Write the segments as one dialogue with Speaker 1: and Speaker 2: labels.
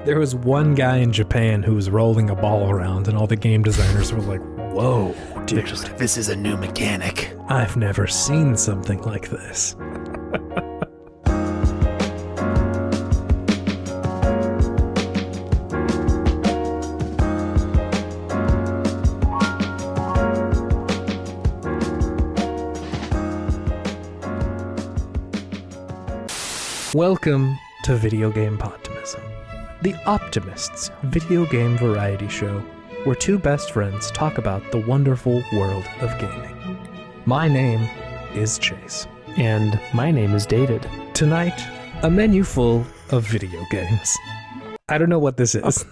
Speaker 1: There was one guy in Japan who was rolling a ball around, and all the game designers were like, whoa, dude,
Speaker 2: This is a new mechanic.
Speaker 1: I've never seen something like this. Welcome to Video Game Optimism, the Optimists video game variety show where two best friends talk about the wonderful world of gaming. My name is Chase.
Speaker 3: And my name is David.
Speaker 1: Tonight, a menu full of video games. I don't know what this is.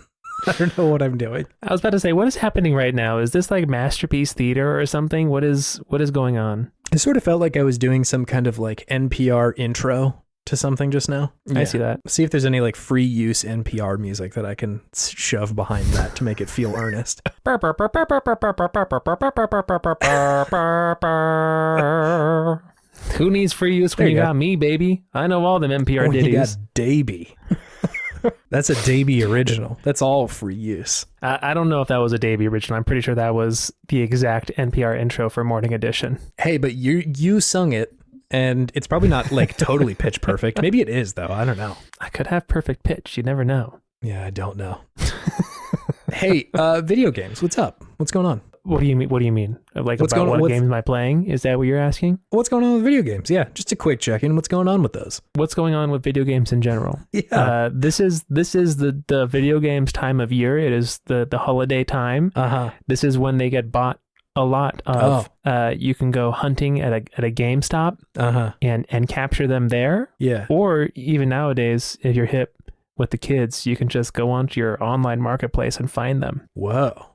Speaker 1: I don't know what I'm doing.
Speaker 3: I was about to say, what is happening right now? Is this like Masterpiece Theater or something? What is going on?
Speaker 1: It sort of felt like I was doing some kind of like NPR intro to something just now.
Speaker 3: Yeah. I see that.
Speaker 1: See if there's any like free use NPR music that I can shove behind that to make it feel earnest.
Speaker 3: Who needs free use when you got me, baby? I know all them NPR ditties.
Speaker 1: You got Davey. That's a Davey original. That's all free use.
Speaker 3: I don't know if that was a Davey original. I'm pretty sure that was the exact NPR intro for Morning Edition.
Speaker 1: Hey, but you sung it. And it's probably not like totally pitch perfect. Maybe it is though. I don't know.
Speaker 3: I could have perfect pitch. You never know.
Speaker 1: Yeah, I don't know. Hey, video games. What's up? What's going on?
Speaker 3: What do you mean? What do you mean? Like
Speaker 1: what's
Speaker 3: about what games am I playing? Is that what you're asking?
Speaker 1: What's going on with video games? Yeah, just a quick check-in. What's going on with those?
Speaker 3: What's going on with video games in general?
Speaker 1: Yeah.
Speaker 3: This is the video games time of year. It is the holiday time. This is when they get bought a lot of. You can go hunting at a GameStop and capture them there. Yeah. Or even nowadays, if you're hip with the kids, you can just go onto your online marketplace and find them.
Speaker 1: Whoa.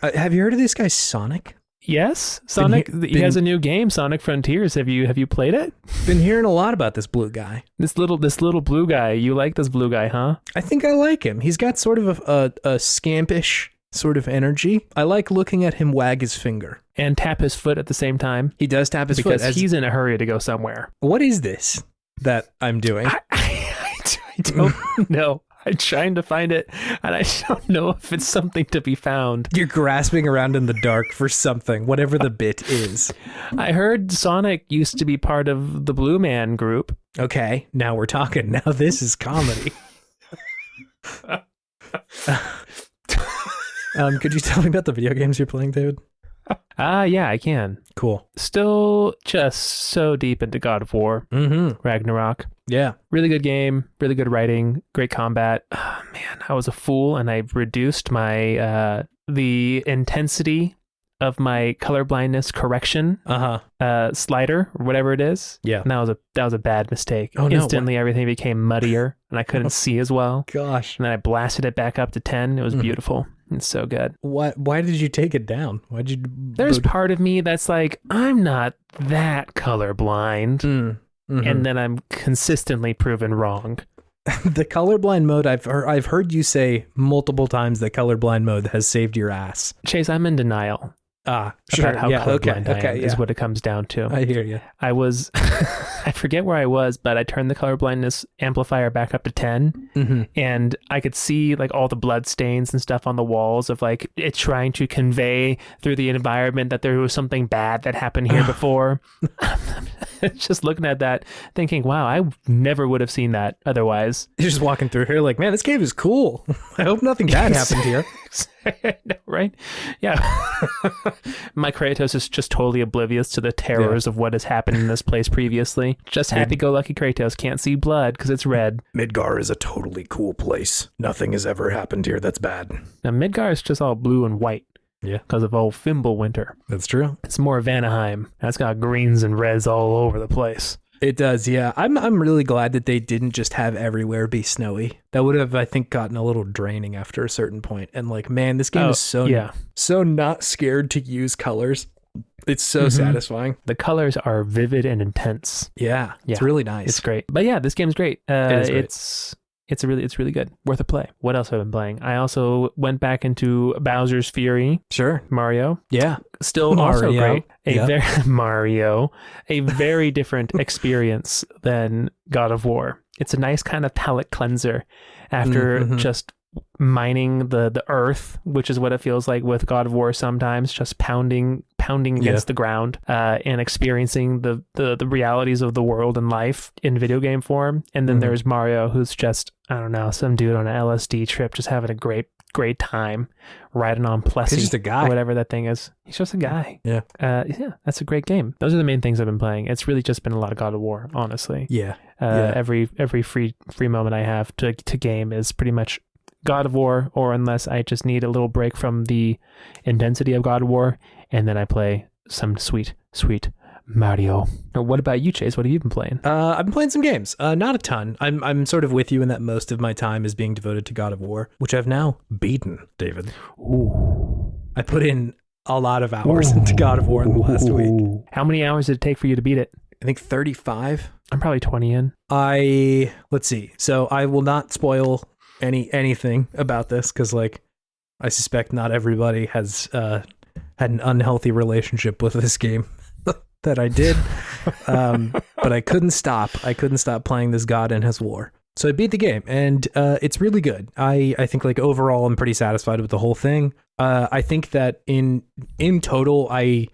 Speaker 1: Have you heard of this guy Sonic?
Speaker 3: Yes, Sonic. He has a new game, Sonic Frontiers. Have you played it?
Speaker 1: Been hearing a lot about this blue guy.
Speaker 3: This little blue guy. You like this blue guy, huh?
Speaker 1: I think I like him. He's got sort of a scampish sort of energy. I like looking at him wag his finger.
Speaker 3: And tap his foot at the same time.
Speaker 1: He does tap his foot.
Speaker 3: Because he's in a hurry to go somewhere.
Speaker 1: What is this that I'm doing?
Speaker 3: I don't know. I'm trying to find it, and I don't know if it's something to be found.
Speaker 1: You're grasping around in the dark for something, whatever the bit is.
Speaker 3: I heard Sonic used to be part of the Blue Man group.
Speaker 1: Okay, now we're talking. Now this is comedy. Could you tell me about the video games you're playing, David?
Speaker 3: Yeah, I can.
Speaker 1: Cool.
Speaker 3: Still just so deep into God of War. Ragnarok.
Speaker 1: Yeah.
Speaker 3: Really good game, really good writing, great combat. Oh, man, I was a fool and I reduced my the intensity of my colorblindness correction slider or whatever it is. Yeah. And that was a bad mistake. Oh, instantly everything became muddier and I couldn't see as well.
Speaker 1: Gosh.
Speaker 3: And then I blasted it back up to 10. It was beautiful. It's so good.
Speaker 1: Why did you take it down?
Speaker 3: There's part of me that's like, I'm not that colorblind. And then I'm consistently proven wrong.
Speaker 1: The colorblind mode, I've heard you say multiple times that colorblind mode has saved your ass.
Speaker 3: Chase, I'm in denial.
Speaker 1: Sure.
Speaker 3: About how colorblind I am is what it comes down to.
Speaker 1: I hear you.
Speaker 3: I was, I forget where I was, but I turned the colorblindness amplifier back up to 10 and I could see like all the blood stains and stuff on the walls of like it trying to convey through the environment that there was something bad that happened here before. Just looking at that, thinking, wow, I never would have seen that otherwise.
Speaker 1: You're just walking through here like, man, this cave is cool. I hope nothing bad happened here.
Speaker 3: Right? Yeah. My Kratos is just totally oblivious to the terrors of what has happened in this place previously. Just happy-go-lucky Kratos can't see blood because it's red.
Speaker 1: Midgar is a totally cool place. Nothing has ever happened here that's bad.
Speaker 3: Now, Midgar is just all blue and white. Yeah. Because of old Fimbulwinter.
Speaker 1: That's true.
Speaker 3: It's more Vanaheim. That's got greens and reds all over the place.
Speaker 1: It does, yeah. I'm really glad that they didn't just have everywhere be snowy. That would have, I think, gotten a little draining after a certain point. And like, man, this game is so not scared to use colors. It's so satisfying.
Speaker 3: The colors are vivid and intense.
Speaker 1: Yeah, it's really nice.
Speaker 3: It's great. But yeah, this game's great. It's really good. Worth a play. What else have I been playing? I also went back into Bowser's Fury.
Speaker 1: Sure.
Speaker 3: Mario.
Speaker 1: Yeah.
Speaker 3: Still
Speaker 1: Mario.
Speaker 3: Also great. A very different experience than God of War. It's a nice kind of palate cleanser after just mining the earth, which is what it feels like with God of War sometimes, just pounding against the ground and experiencing the realities of the world and life in video game form. And then there's Mario, who's just, I don't know, some dude on an LSD trip, just having a great time riding on Plessy.
Speaker 1: He's just a guy.
Speaker 3: Or whatever that thing is. He's just a guy.
Speaker 1: Yeah.
Speaker 3: That's a great game. Those are the main things I've been playing. It's really just been a lot of God of War, honestly.
Speaker 1: Yeah.
Speaker 3: Every free moment I have to game is pretty much God of War, or unless I just need a little break from the intensity of God of War, and then I play some sweet Mario. Now, what about you, Chase? What have you been playing?
Speaker 1: I've been playing some games. Not a ton. I'm sort of with you in that most of my time is being devoted to God of War, which I've now beaten, David.
Speaker 3: Ooh.
Speaker 1: I put in a lot of hours into God of War in the last week.
Speaker 3: How many hours did it take for you to beat it?
Speaker 1: I think 35.
Speaker 3: I'm probably 20 in.
Speaker 1: Let's see. So I will not spoil anything about this, because like I suspect not everybody has had an unhealthy relationship with this game that I did. But I couldn't stop playing this god and his war. So I beat the game, and it's really good. I think like overall I'm pretty satisfied with the whole thing. I think that in total I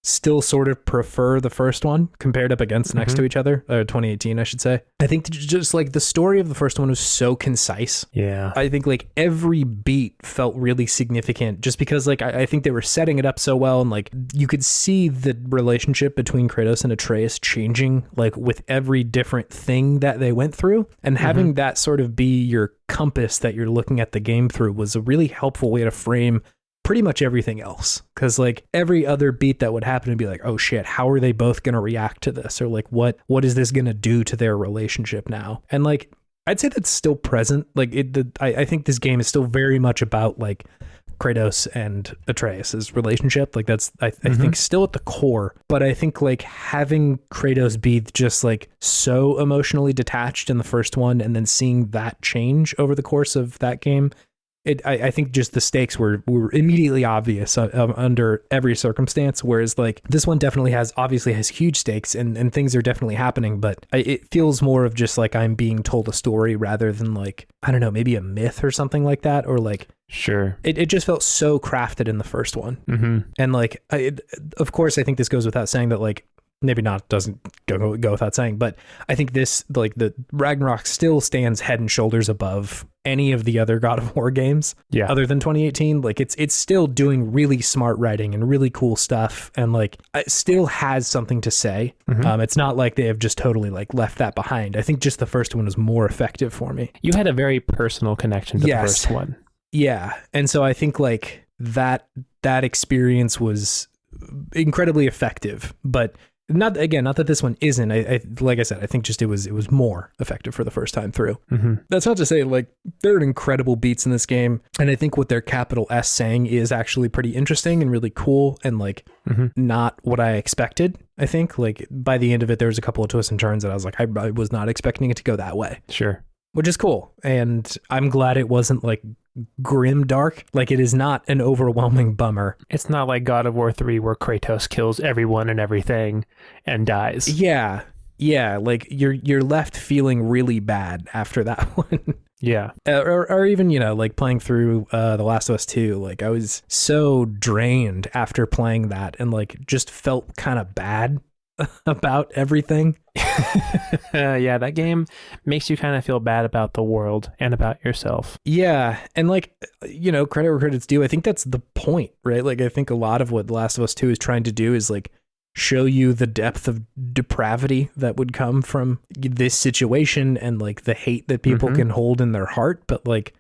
Speaker 1: still sort of prefer the first one compared up against next to each other, or 2018 I should say. I think just like the story of the first one was so concise.
Speaker 3: Yeah.
Speaker 1: I think like every beat felt really significant, just because like I think they were setting it up so well, and like you could see the relationship between Kratos and Atreus changing like with every different thing that they went through, and having that sort of be your compass that you're looking at the game through was a really helpful way to frame pretty much everything else. Because like every other beat that would happen would be like, oh shit, how are they both going to react to this? Or like what is this going to do to their relationship now? And like I'd say that's still present. Like I think this game is still very much about like Kratos and Atreus's relationship. Like that's I think still at the core. But I think like having Kratos be just like so emotionally detached in the first one, and then seeing that change over the course of that game, I think just the stakes were immediately obvious under every circumstance, whereas like this one definitely has huge stakes, and things are definitely happening, but it feels more of just like I'm being told a story rather than like, I don't know, maybe a myth or something like that, or like,
Speaker 3: sure,
Speaker 1: it just felt so crafted in the first one. And like of course I think this goes without saying that like maybe not, doesn't go without saying, but I think this, like the Ragnarok still stands head and shoulders above any of the other God of War games other than 2018. Like it's still doing really smart writing and really cool stuff, and like it still has something to say. It's not like they have just totally like left that behind. I think just the first one was more effective for me.
Speaker 3: You had a very personal connection to the first one.
Speaker 1: Yeah. And so I think like that experience was incredibly effective, but not that this one isn't. I like I said, I think just it was more effective for the first time through. That's not to say like there are incredible beats in this game, and I think what their capital S saying is actually pretty interesting and really cool, and like not what I expected. I think like by the end of it there was a couple of twists and turns that I was like, I was not expecting it to go that way.
Speaker 3: Sure.
Speaker 1: Which is cool, and I'm glad it wasn't like grim dark. Like it is not an overwhelming bummer.
Speaker 3: It's not like God of War 3 where Kratos kills everyone and everything and dies.
Speaker 1: Yeah, like you're left feeling really bad after that one.
Speaker 3: Yeah.
Speaker 1: Or even, you know, like playing through The Last of Us 2, like I was so drained after playing that, and like just felt kind of bad about everything.
Speaker 3: Yeah, that game makes you kind of feel bad about the world and about yourself.
Speaker 1: Yeah, and like, you know, credit where credit's due. I think that's the point, right? Like I think a lot of what The Last of Us 2 is trying to do is like show you the depth of depravity that would come from this situation, and like the hate that people can hold in their heart, but like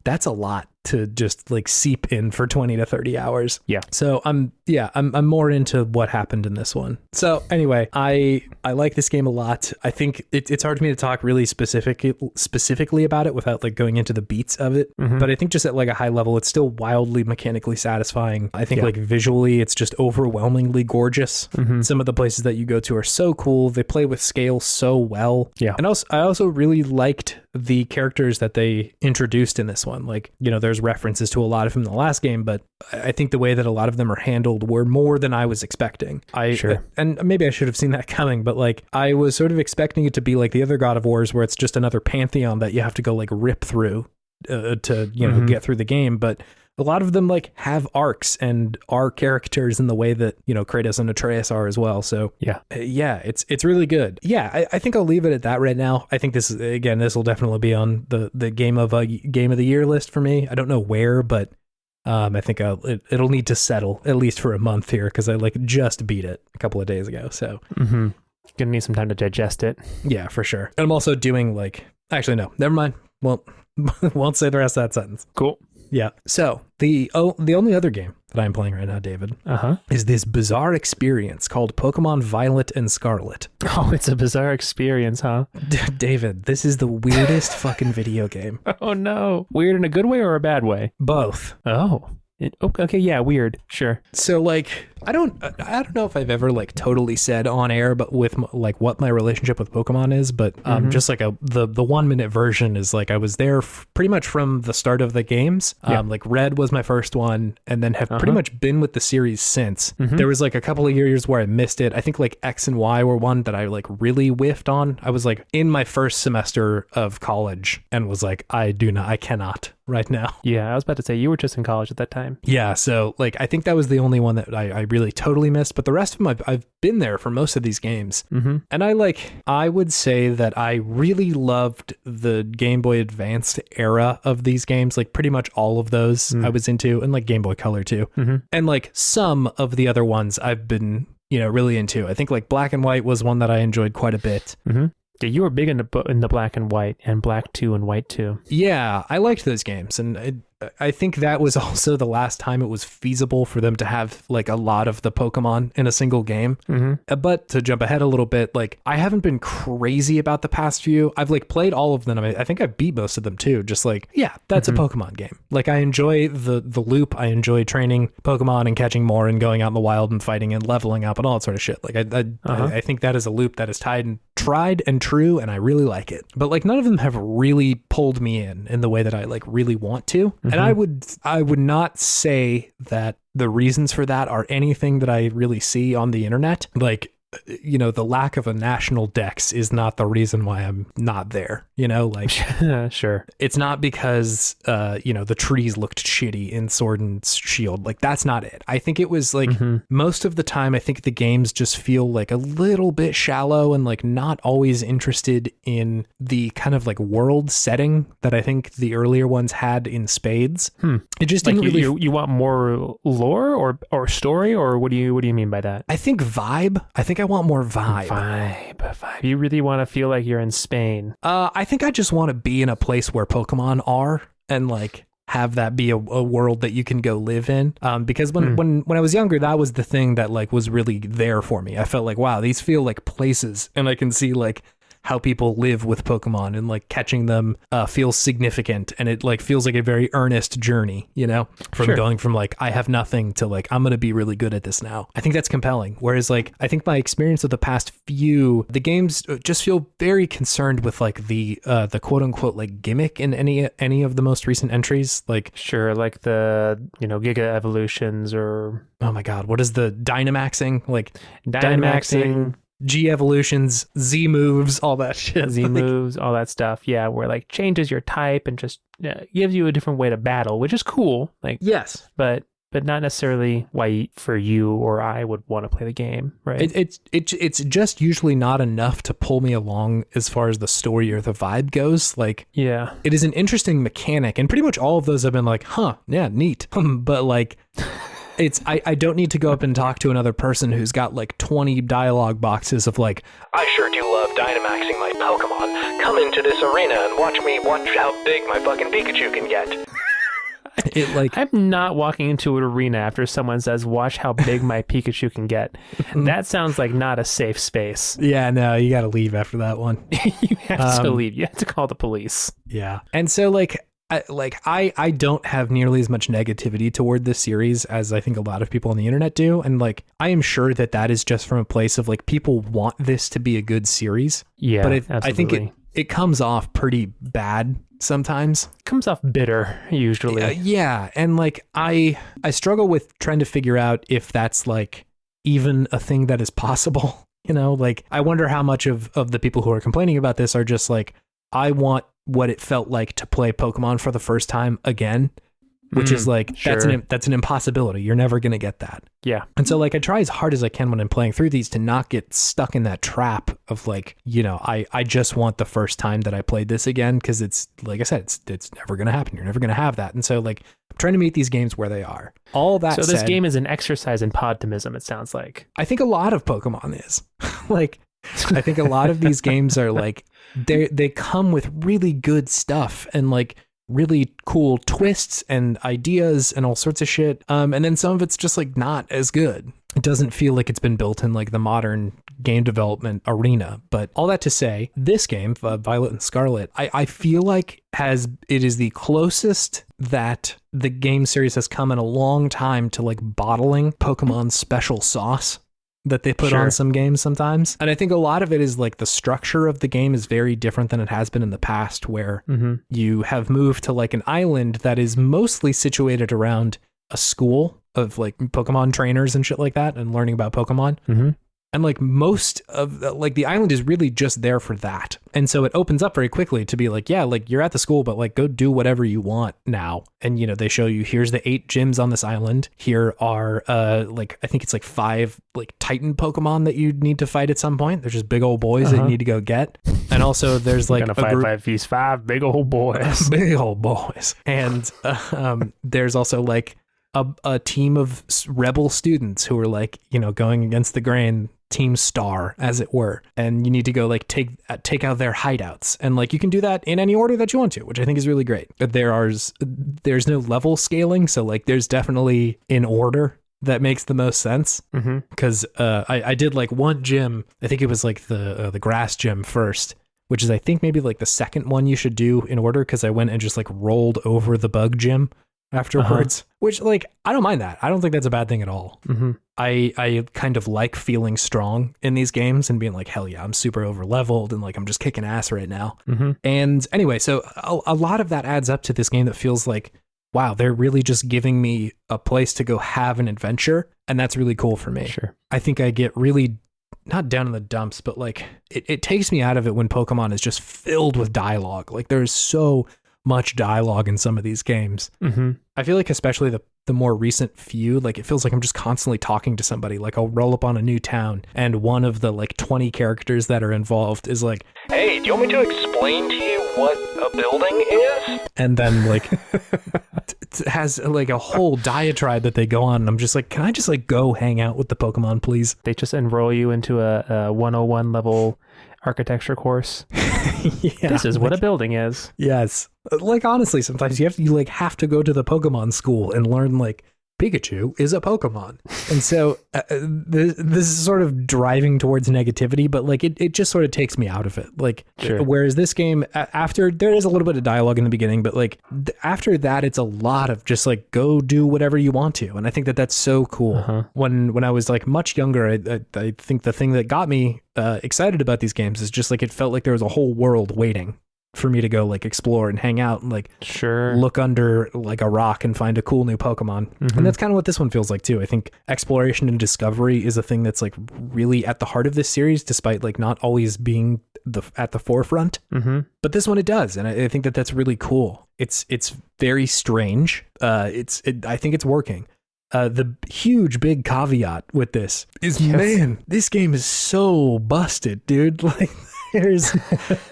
Speaker 1: that's a lot to just like seep in for 20 to 30 hours. Yeah. So I'm more into what happened in this one. So anyway, I like this game a lot. I think it's hard for me to talk really specifically about it without like going into the beats of it. But I think just at like a high level, it's still wildly mechanically satisfying. I think like visually, it's just overwhelmingly gorgeous. Some of the places that you go to are so cool. They play with scale so well. Yeah. And I also really liked the characters that they introduced in this one. Like, you know, there's references to a lot of them in the last game, but I think the way that a lot of them are handled were more than I was expecting.
Speaker 3: Sure.
Speaker 1: And maybe I should have seen that coming, but like I was sort of expecting it to be like the other God of Wars where it's just another pantheon that you have to go like rip through to, you know, get through the game. But a lot of them like have arcs and are characters in the way that, you know, Kratos and Atreus are as well. So yeah, it's really good. Yeah, I think I'll leave it at that right now. I think this will definitely be on the game of the year list for me. I don't know where, but I think it'll need to settle at least for a month here because I like just beat it a couple of days ago. So
Speaker 3: gonna need some time to digest it.
Speaker 1: Yeah, for sure. And I'm also doing like, actually no, never mind. Well, won't say the rest of that sentence.
Speaker 3: Cool.
Speaker 1: Yeah. So the only other game that I'm playing right now, David, is this bizarre experience called Pokemon Violet and Scarlet.
Speaker 3: Oh, it's a bizarre experience, huh?
Speaker 1: David, this is the weirdest fucking video game.
Speaker 3: Oh no. Weird in a good way or a bad way?
Speaker 1: Both.
Speaker 3: Oh. Okay, yeah, weird. Sure.
Speaker 1: So like I don't know if I've ever like totally said on air, but with like what my relationship with Pokemon is, but just like the 1 minute version is like I was there pretty much from the start of the games. Like Red was my first one, and then have pretty much been with the series since. There was like a couple of years where I missed it. I think like X and Y were one that I like really whiffed on. I was like in my first semester of college and was like, I cannot right now.
Speaker 3: Yeah, I was about to say you were just in college at that time.
Speaker 1: Yeah, so like I think that was the only one that I really totally missed, but the rest of them I've been there for most of these games. And I would say that I really loved the Game Boy Advanced era of these games, like pretty much all of those I was into, and like Game Boy Color too. And like some of the other ones I've been, you know, really into. I think like Black and White was one that I enjoyed quite a bit.
Speaker 3: Yeah, you were big in the Black and White and Black 2 and White 2.
Speaker 1: Yeah, I liked those games, and I think that was also the last time it was feasible for them to have like a lot of the Pokemon in a single game. But to jump ahead a little bit, like I haven't been crazy about the past few. I've like played all of them. I think I've beat most of them too. Just like, yeah, that's a Pokemon game. Like I enjoy the loop. I enjoy training Pokemon and catching more and going out in the wild and fighting and leveling up and all that sort of shit. Like I think that is a loop that is tried and true, and I really like it. But like none of them have really pulled me in the way that I like really want to. And I would not say that the reasons for that are anything that I really see on the internet. Like, you know, the lack of a national dex is not the reason why I'm not there, you know, like
Speaker 3: sure.
Speaker 1: It's not because you know, the trees looked shitty in Sword and Shield. Like that's not it. I think it was like most of the time I think the games just feel like a little bit shallow and like not always interested in the kind of like world setting that I think the earlier ones had in spades. It just
Speaker 3: like
Speaker 1: didn't really
Speaker 3: you want more lore or story, or what do you mean by that?
Speaker 1: I think vibe. I think I want more vibe.
Speaker 3: Vibe. You really want to feel like you're in Spain.
Speaker 1: I think I just want to be in a place where Pokemon are and like have that be a world that you can go live in. Because when I was younger, that was the thing that like was really there for me. I felt like, wow, these feel like places, and I can see like how people live with Pokemon, and like catching them feels significant, and it like feels like a very earnest journey, you know, from going from like I have nothing to like I'm gonna be really good at this now. I think that's compelling. Whereas like I think my experience of the past few, the games just feel very concerned with like the quote unquote like gimmick in any of the most recent entries. Like
Speaker 3: like the, you know, Giga Evolutions, or
Speaker 1: oh my god, what is the Dynamaxing? Like
Speaker 3: Dynamaxing,
Speaker 1: G evolutions, Z moves, all that shit.
Speaker 3: Z moves, all that stuff. Yeah, where like changes your type and just gives you a different way to battle, which is cool. Like
Speaker 1: yes,
Speaker 3: but not necessarily why for you or I would want to play the game, right?
Speaker 1: It's just usually not enough to pull me along as far as the story or the vibe goes. Like
Speaker 3: yeah,
Speaker 1: it is an interesting mechanic, and pretty much all of those have been like, huh, yeah, neat. But like. I don't need to go up and talk to another person who's got like 20 dialogue boxes of like, I sure do love Dynamaxing my Pokemon. Come into this arena and watch how big my fucking Pikachu can get. It like
Speaker 3: I'm not walking into an arena after someone says, watch how big my Pikachu can get. That sounds like not a safe space.
Speaker 1: Yeah, no, you got to leave after that one.
Speaker 3: You have to leave. You have to call the police.
Speaker 1: Yeah. And so like, I don't have nearly as much negativity toward this series as I think a lot of people on the internet do. And like, I am sure that is just from a place of like, people want this to be a good series.
Speaker 3: Yeah,
Speaker 1: but I think it comes off pretty bad sometimes.
Speaker 3: It comes off bitter usually.
Speaker 1: Yeah, and like I struggle with trying to figure out if that's like even a thing that is possible. You know, like I wonder how much of the people who are complaining about this are just like, I want what it felt like to play Pokemon for the first time again, which is like,
Speaker 3: sure.
Speaker 1: that's an impossibility. You're never going to get that.
Speaker 3: Yeah.
Speaker 1: And so like I try as hard as I can when I'm playing through these to not get stuck in that trap of like, you know, I just want the first time that I played this again, because it's like I said, it's never going to happen. You're never going to have that. And so like I'm trying to meet these games where they are. All that
Speaker 3: So
Speaker 1: said,
Speaker 3: this game is an exercise in podtimism, it sounds like.
Speaker 1: I think a lot of Pokemon is. Like I think a lot of these games are like they come with really good stuff and like really cool twists and ideas and all sorts of shit. And then some of it's just like not as good. It doesn't feel like it's been built in like the modern game development arena. But all that to say, this game, Violet and Scarlet, I feel like it is the closest that the game series has come in a long time to like bottling Pokemon's special sauce that they put on some games sometimes. And I think a lot of it is like the structure of the game is very different than it has been in the past, where you have moved to like an island that is mostly situated around a school of like Pokemon trainers and shit like that and learning about Pokemon. And like most of like the island is really just there for that. And so it opens up very quickly to be like, yeah, like you're at the school, but like go do whatever you want now. And, you know, they show you, here's the 8 gyms on this island. Here are like, I think it's like 5 like Titan Pokemon that you need to fight at some point. They're just big old boys that you need to go get. And also there's like
Speaker 3: gonna fight these 5 big old boys.
Speaker 1: Big old boys. And there's also like a team of rebel students who are like, you know, going against the grain, Team Star, as it were, and you need to go like take out their hideouts, and like you can do that in any order that you want to, which I think is really great. But there's no level scaling, so like there's definitely an order that makes the most sense. Because I did like one gym, I think it was like the grass gym first, which is I think maybe like the second one you should do in order, because I went and just like rolled over the bug gym afterwards, which like I don't mind that. I don't think that's a bad thing at all. I kind of like feeling strong in these games and being like, hell yeah, I'm super over leveled and like I'm just kicking ass right now. And anyway, so a lot of that adds up to this game that feels like, wow, they're really just giving me a place to go have an adventure, and that's really cool for me. I think I get really not down in the dumps, but like it takes me out of it when Pokemon is just filled with dialogue. Like there's so much dialogue in some of these games. I feel like especially the more recent few, like it feels like I'm just constantly talking to somebody. Like I'll roll up on a new town and one of the like 20 characters that are involved is like, hey, do you want me to explain to you what a building is? And then like has like a whole diatribe that they go on, and I'm just like, can I just like go hang out with the Pokemon, please?
Speaker 3: They just enroll you into a 101 level architecture course. This is what a building is.
Speaker 1: Yes. Like honestly, sometimes you like have to go to the Pokemon school and learn like Pikachu is a Pokemon. And so this is sort of driving towards negativity, but like it just sort of takes me out of it. Like, whereas this game, after there is a little bit of dialogue in the beginning, but like after that, it's a lot of just like go do whatever you want to. And I think that that's so cool. When I was like much younger, I think the thing that got me excited about these games is just like it felt like there was a whole world waiting for me to go like explore and hang out and like look under like a rock and find a cool new Pokemon. And that's kind of what this one feels like too. I think exploration and discovery is a thing that's like really at the heart of this series, despite like not always being at the forefront. But this one it does, and I think that that's really cool. It's very strange. I think it's working. The huge big caveat with this is, man, this game is so busted, dude. Like there's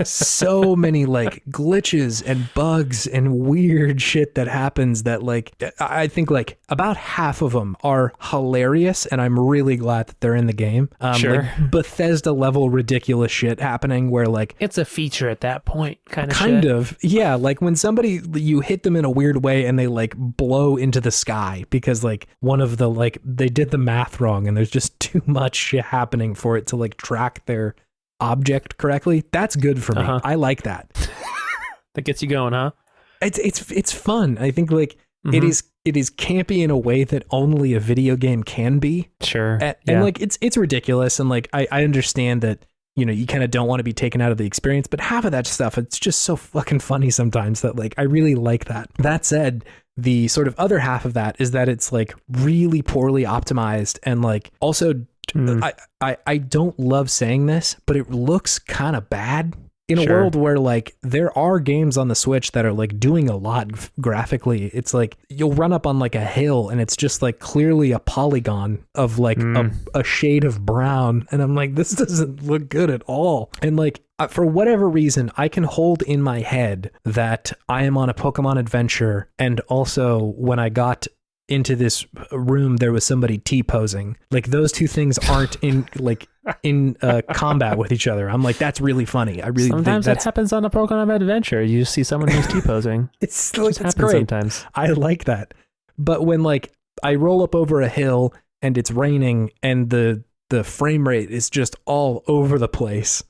Speaker 1: so many like glitches and bugs and weird shit that happens that like I think like about half of them are hilarious, and I'm really glad that they're in the game. Like Bethesda level ridiculous shit happening where like
Speaker 3: it's a feature at that point, kind
Speaker 1: of yeah, like when you hit them in a weird way and they like blow into the sky because like one of the like they did the math wrong and there's just too much shit happening for it to like track their object correctly. That's good for me. I like that.
Speaker 3: That gets you going, huh?
Speaker 1: It's fun. I think like it is campy in a way that only a video game can be.
Speaker 3: And
Speaker 1: like it's ridiculous, and like I understand that, you kind of don't want to be taken out of the experience. But half of that stuff, it's just so fucking funny sometimes that like I really like that. That said, the sort of other half of that is that it's like really poorly optimized, and like also I don't love saying this, but it looks kind of bad in a world where like there are games on the Switch that are like doing a lot graphically. It's like you'll run up on like a hill and it's just like clearly a polygon of like a shade of brown, and I'm like, this doesn't look good at all. And like for whatever reason, I can hold in my head that I am on a Pokemon adventure, and also when I got into this room there was somebody T-posing. Like those two things aren't in combat with each other. I'm like, that's really funny. I really
Speaker 3: sometimes
Speaker 1: think
Speaker 3: that happens on a Pokemon adventure. You see someone who's T-posing.
Speaker 1: It's great.
Speaker 3: Sometimes
Speaker 1: I like that. But when like I roll up over a hill and it's raining and the frame rate is just all over the place.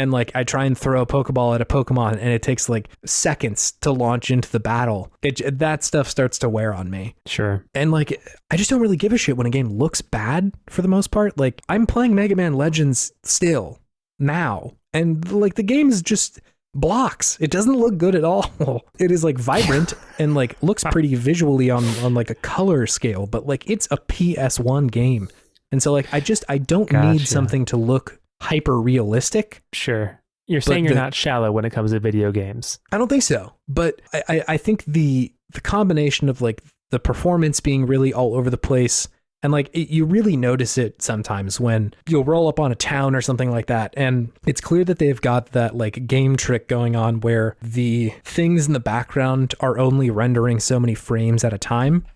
Speaker 1: And like I try and throw a Pokeball at a Pokemon and it takes like seconds to launch into the battle. That stuff starts to wear on me.
Speaker 3: Sure.
Speaker 1: And like I just don't really give a shit when a game looks bad for the most part. Like I'm playing Mega Man Legends still now, and like the game is just blocks. It doesn't look good at all. It is like vibrant and like looks pretty visually on like a color scale, but like it's a PS1 game. And so like I don't need something to look hyper realistic.
Speaker 3: Sure. You're saying you're not shallow when it comes to video games.
Speaker 1: I don't think so. But I think the combination of like the performance being really all over the place, and like you really notice it sometimes when you'll roll up on a town or something like that, and it's clear that they've got that like game trick going on where the things in the background are only rendering so many frames at a time.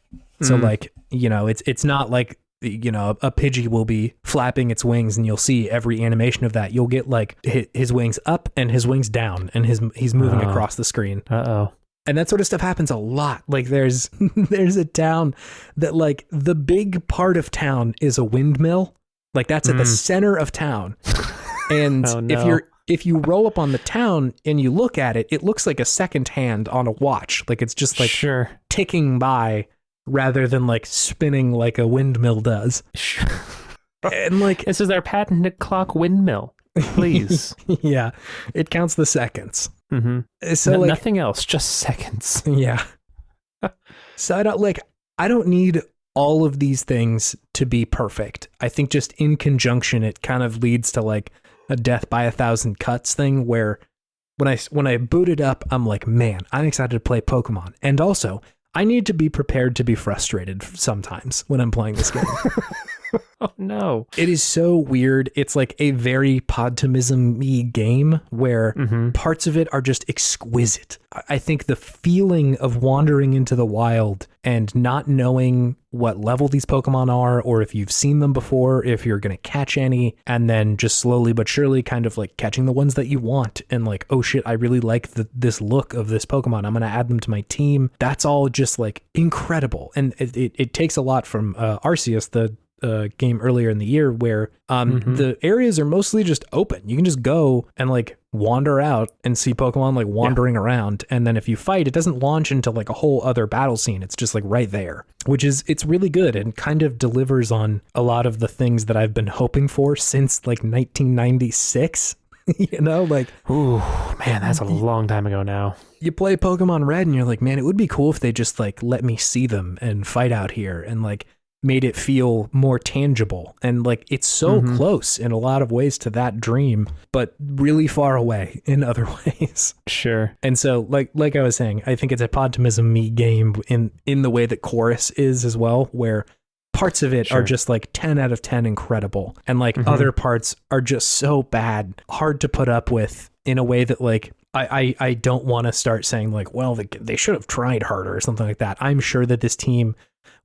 Speaker 1: So like, it's not like a Pidgey will be flapping its wings and you'll see every animation of that. You'll get like his wings up and his wings down, and he's moving across the screen. And that sort of stuff happens a lot. Like there's a town that like the big part of town is a windmill. Like that's at the center of town. And if you roll up on the town and you look at it, it looks like a second hand on a watch. Like it's just like ticking by, rather than like spinning like a windmill does. And like
Speaker 3: this is our patented clock windmill, please.
Speaker 1: Yeah, it counts the seconds.
Speaker 3: So like, nothing else, just seconds.
Speaker 1: Yeah. So I don't need all of these things to be perfect. I think just in conjunction it kind of leads to like a death by 1,000 cuts thing, where when I boot it up, I'm like, man, I'm excited to play Pokemon. And also I need to be prepared to be frustrated sometimes when I'm playing this game.
Speaker 3: Oh no.
Speaker 1: It is so weird. It's like a very Podtimism-y game where parts of it are just exquisite. I think the feeling of wandering into the wild and not knowing what level these Pokemon are, or if you've seen them before, if you're going to catch any, and then just slowly but surely kind of like catching the ones that you want, and like, oh shit, I really like this look of this Pokemon. I'm going to add them to my team. That's all just like incredible. And it takes a lot from Arceus, the game earlier in the year, where the areas are mostly just open. You can just go and like wander out and see Pokemon like wandering around, and then if you fight, it doesn't launch into like a whole other battle scene. It's just like right there, it's really good and kind of delivers on a lot of the things that I've been hoping for since like 1996. Like,
Speaker 3: ooh, man, that's a long time ago now.
Speaker 1: You play Pokemon Red and you're like, man, it would be cool if they just like let me see them and fight out here, and like made it feel more tangible. And like it's so close in a lot of ways to that dream, but really far away in other ways.
Speaker 3: Sure.
Speaker 1: And so like I was saying, I think it's a Podtimism-y game in the way that Chorus is as well, where parts of it are just like 10 out of 10 incredible, and like other parts are just so bad, hard to put up with, in a way that like I don't want to start saying like, well, they should have tried harder or something like that. I'm sure that this team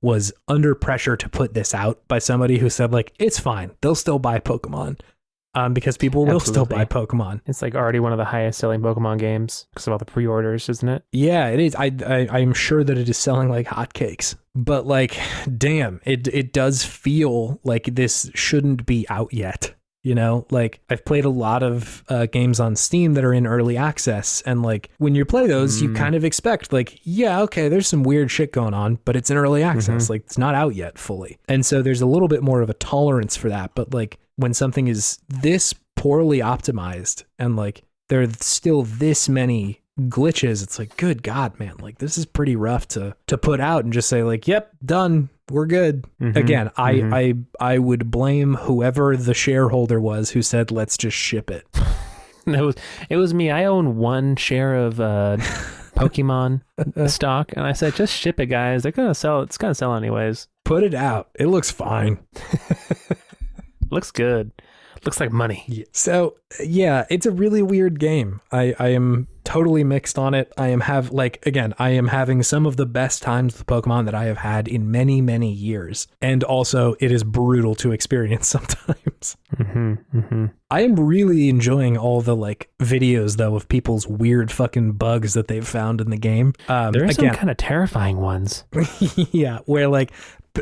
Speaker 1: was under pressure to put this out by somebody who said like, it's fine, they'll still buy Pokemon, because people will still buy Pokemon.
Speaker 3: It's like already one of the highest selling Pokemon games because of all the pre-orders, isn't it?
Speaker 1: Yeah, it is. I'm sure that it is selling like hotcakes, but like, damn, it does feel like this shouldn't be out yet. Like I've played a lot of games on Steam that are in early access, and like when you play those, you kind of expect like, yeah, okay, there's some weird shit going on, but it's in early access, like it's not out yet fully. And so there's a little bit more of a tolerance for that. But like when something is this poorly optimized and like there's still this many glitches. It's like, good God, man, like this is pretty rough to put out and just say like, yep, done, we're good. Again, I would blame whoever the shareholder was who said let's just ship it.
Speaker 3: It was me. I own one share of Pokemon stock, and I said just ship it, guys. They're gonna sell. It's gonna sell anyways.
Speaker 1: Put it out. It looks fine.
Speaker 3: Looks good. Looks like money.
Speaker 1: Yeah. So yeah, it's a really weird game. I am totally mixed on it. I am having some of the best times with Pokemon that I have had in many, many years. And also it is brutal to experience sometimes. I am really enjoying all the like videos though of people's weird fucking bugs that they've found in the game.
Speaker 3: There are some kind of terrifying ones.
Speaker 1: Yeah, where like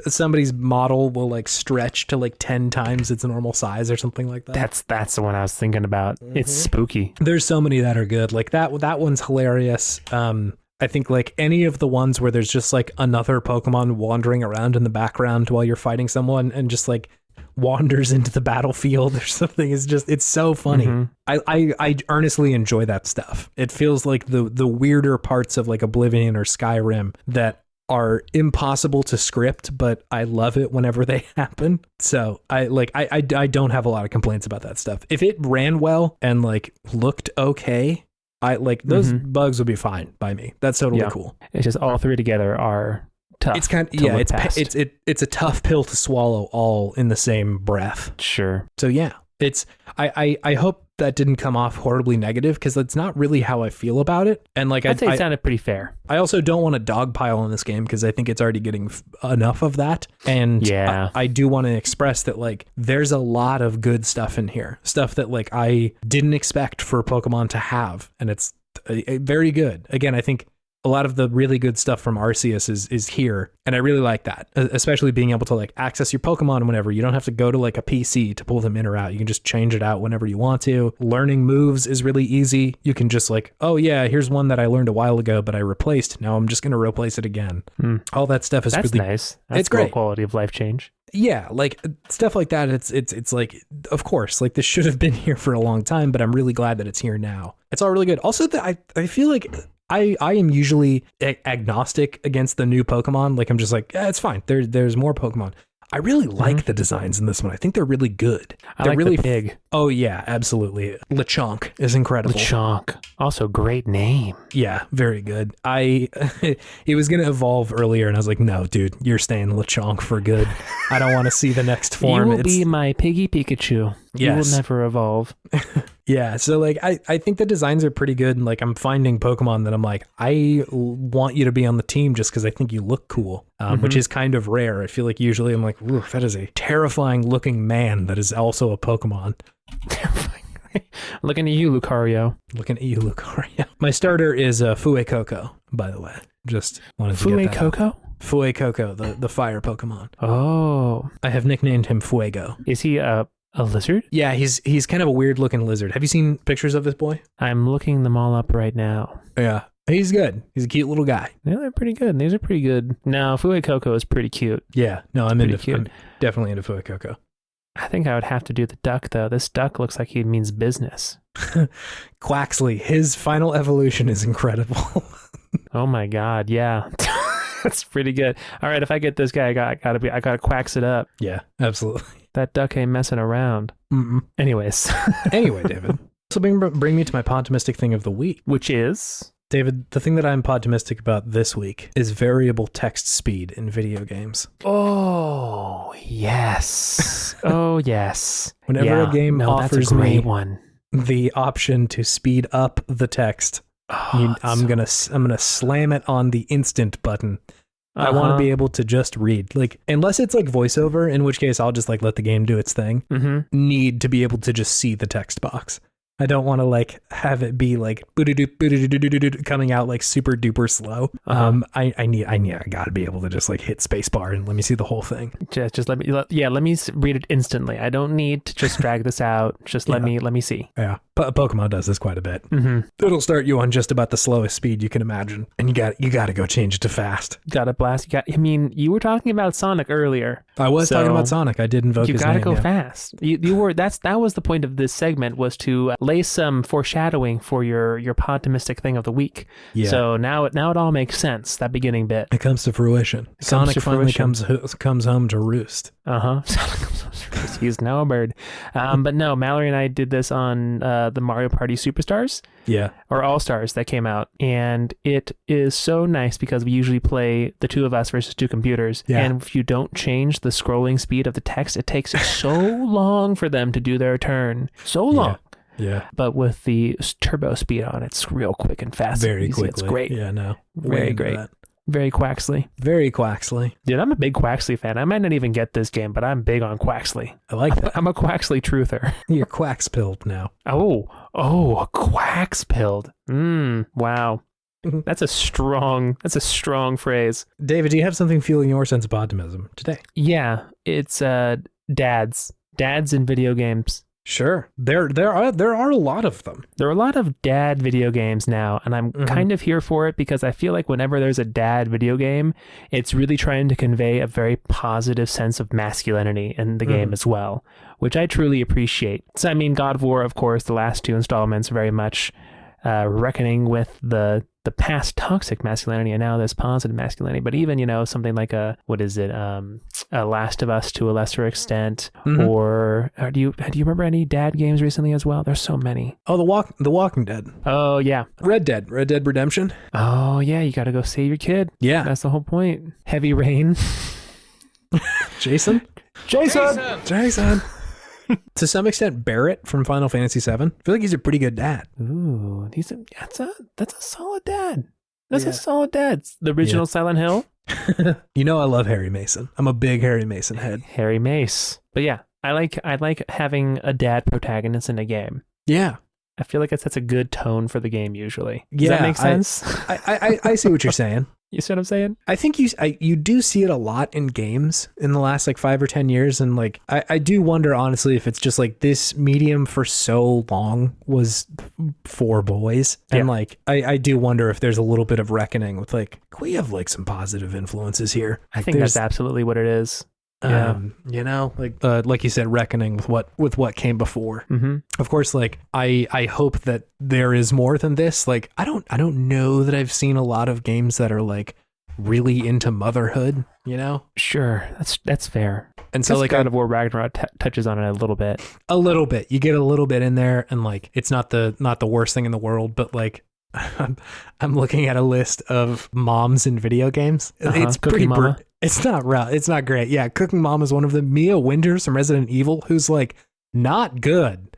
Speaker 1: somebody's model will like stretch to like 10 times its normal size or something like that.
Speaker 3: That's the one I was thinking about. It's spooky.
Speaker 1: There's so many that are good. Like that one's hilarious. I think like any of the ones where there's just like another Pokemon wandering around in the background while you're fighting someone and just like wanders into the battlefield or something is just, it's so funny. I earnestly enjoy that stuff. It feels like the weirder parts of like Oblivion or Skyrim that are impossible to script, but I love it whenever they happen. So I don't have a lot of complaints about that stuff. If it ran well and like looked okay, I like those bugs would be fine by me. That's totally cool.
Speaker 3: It's just all three together are tough.
Speaker 1: It's kind of, it's a tough pill to swallow all in the same breath.
Speaker 3: Sure.
Speaker 1: So yeah, I hope that didn't come off horribly negative because that's not really how I feel about it. And like
Speaker 3: I'd say it sounded pretty fair.
Speaker 1: I also don't want to dogpile on this game because I think it's already getting enough of that. And
Speaker 3: yeah,
Speaker 1: I do want to express that like there's a lot of good stuff in here, stuff that like I didn't expect for Pokemon to have, and it's very good. Again, I think a lot of the really good stuff from Arceus is here, and I really like that, especially being able to like access your Pokemon whenever. You don't have to go to like a PC to pull them in or out. You can just change it out whenever you want to. Learning moves is really easy. You can just like, oh yeah, here's one that I learned a while ago but I replaced. Now I'm just going to replace it again. All that stuff is
Speaker 3: That's
Speaker 1: really
Speaker 3: nice. That's
Speaker 1: it's great.
Speaker 3: Quality of life change.
Speaker 1: Yeah, like stuff like that. It's like, of course, like this should have been here for a long time, but I'm really glad that it's here now. It's all really good. Also, that I feel like I am usually agnostic against the new Pokemon. Like I'm just like, yeah, it's fine. There's more Pokemon. I really like the designs in this one. I think they're really good. They're
Speaker 3: like
Speaker 1: really
Speaker 3: the pig.
Speaker 1: Oh yeah, absolutely. Lechonk is incredible.
Speaker 3: Lechonk, also great name.
Speaker 1: Yeah, very good. It was gonna evolve earlier, and I was like, no, dude, you're staying Lechonk for good. I don't want to see the next form.
Speaker 3: You will be my piggy Pikachu.
Speaker 1: Yes.
Speaker 3: You will never evolve.
Speaker 1: Yeah, so like I think the designs are pretty good, and like I'm finding Pokemon that I'm like, I want you to be on the team just because I think you look cool, which is kind of rare. I feel like usually I'm like, ooh, that is a terrifying looking man that is also a Pokemon.
Speaker 3: Terrifying. Looking at you, Lucario.
Speaker 1: Looking at you, Lucario. My starter is Fuecoco, by the way. Just wanted to get that out.
Speaker 3: Fuecoco?
Speaker 1: Fuecoco, the fire Pokemon.
Speaker 3: Oh.
Speaker 1: I have nicknamed him Fuego.
Speaker 3: Is he a lizard?
Speaker 1: Yeah, he's kind of a weird looking lizard. Have you seen pictures of this boy?
Speaker 3: I'm looking them all up right now.
Speaker 1: Yeah, he's good. He's a cute little guy.
Speaker 3: Yeah, they're pretty good. These are pretty good. No, Fuecoco is pretty cute.
Speaker 1: Yeah, no, I'm
Speaker 3: cute.
Speaker 1: Definitely into Fuecoco.
Speaker 3: I think I would have to do the duck though. This duck looks like he means business.
Speaker 1: Quaxley, his final evolution is incredible.
Speaker 3: Oh my god, yeah. That's pretty good. All right, if I get this guy, I gotta quacks it up.
Speaker 1: Yeah, absolutely.
Speaker 3: That duck ain't messing around. Anyways.
Speaker 1: Anyway, David. So bring me to my Podtimistic thing of the week.
Speaker 3: Which is?
Speaker 1: David, the thing that I'm Podtimistic about this week is variable text speed in video games.
Speaker 3: Oh, yes. Oh, yes.
Speaker 1: Whenever a game offers me
Speaker 3: one.
Speaker 1: the option to speed up the text, I'm gonna slam it on the instant button. I want to be able to just read, like, unless it's like voiceover, in which case I'll just like let the game do its thing. Need to be able to just see the text box. I don't want to like have it be like coming out like super duper slow. I gotta be able to just like hit spacebar and let me see the whole thing.
Speaker 3: Just let me read it instantly. I don't need to just drag this out. Just let me see.
Speaker 1: Yeah. Pokemon does this quite a bit.
Speaker 3: Mm-hmm.
Speaker 1: It'll start you on just about the slowest speed you can imagine, and you got to go change it to fast.
Speaker 3: Got to blast. You were talking about Sonic earlier.
Speaker 1: I was talking about Sonic. I did invoke his name.
Speaker 3: You got to go fast. That was the point of this segment, was to lay some foreshadowing for your optimistic thing of the week. Yeah. So now it all makes sense. That beginning bit.
Speaker 1: It comes to fruition. Sonic finally comes home to roost.
Speaker 3: Sonic comes home to roost. He's now a bird. But no, Mallory and I did this on the Mario Party Superstars.
Speaker 1: Yeah.
Speaker 3: Or All-Stars that came out. And it is so nice because we usually play the two of us versus two computers. Yeah. And if you don't change the scrolling speed of the text, it takes so long for them to do their turn. So long.
Speaker 1: Yeah.
Speaker 3: But with the turbo speed on, it's real quick and fast.
Speaker 1: Very quickly.
Speaker 3: It's great.
Speaker 1: Yeah, no.
Speaker 3: Very great. Very Quaxley.
Speaker 1: Very Quaxley.
Speaker 3: Dude, I'm a big Quaxley fan. I might not even get this game, but I'm big on Quaxley.
Speaker 1: I like that.
Speaker 3: I'm a Quaxley truther.
Speaker 1: You're Quaxpilled now.
Speaker 3: Oh, a Quaxpilled. Wow. That's a strong phrase.
Speaker 1: David, do you have something fueling your sense of optimism today?
Speaker 3: Yeah, it's dads in video games.
Speaker 1: Sure. There are a lot of them.
Speaker 3: There are a lot of dad video games now, and I'm kind of here for it because I feel like whenever there's a dad video game, it's really trying to convey a very positive sense of masculinity in the game as well, which I truly appreciate. So, I mean, God of War, of course, the last two installments, very much reckoning with the past toxic masculinity and now this positive masculinity. But even, something like a Last of Us to a lesser extent, or do you remember any dad games recently as well? There's so many.
Speaker 1: Oh, The Walking Dead.
Speaker 3: Oh yeah,
Speaker 1: Red Dead Redemption.
Speaker 3: Oh yeah, you got to go save your kid.
Speaker 1: Yeah,
Speaker 3: that's the whole point. Heavy Rain.
Speaker 1: Jason. To some extent, Barrett from Final Fantasy VII. I feel like he's a pretty good dad.
Speaker 3: Ooh, that's a solid dad. That's a solid dad. The original Silent Hill.
Speaker 1: I love Harry Mason. I'm a big Harry Mason head.
Speaker 3: Harry Mace. But yeah, I like having a dad protagonist in a game.
Speaker 1: Yeah.
Speaker 3: I feel like it sets a good tone for the game usually. Does
Speaker 1: yeah,
Speaker 3: that make sense?
Speaker 1: I see what you're saying.
Speaker 3: You see what I'm saying?
Speaker 1: I think you do see it a lot in games in the last 5 or 10 years. And I do wonder, honestly, if it's just this medium for so long was for boys. And I do wonder if there's a little bit of reckoning with can we have some positive influences here?
Speaker 3: I think that's absolutely what it is. Yeah.
Speaker 1: Like you said, reckoning with what came before. Of course, I hope that there is more than this. I don't know that I've seen a lot of games that are really into motherhood,
Speaker 3: Sure, that's fair.
Speaker 1: And so
Speaker 3: God of War Ragnarok touches on it a little bit. You get a little bit in there, and it's not the worst thing in the world, but I'm looking at a list of moms in video games. It's pretty it's not great. Yeah, Cooking Mom is one of them. Mia Winters from Resident Evil, who's not good.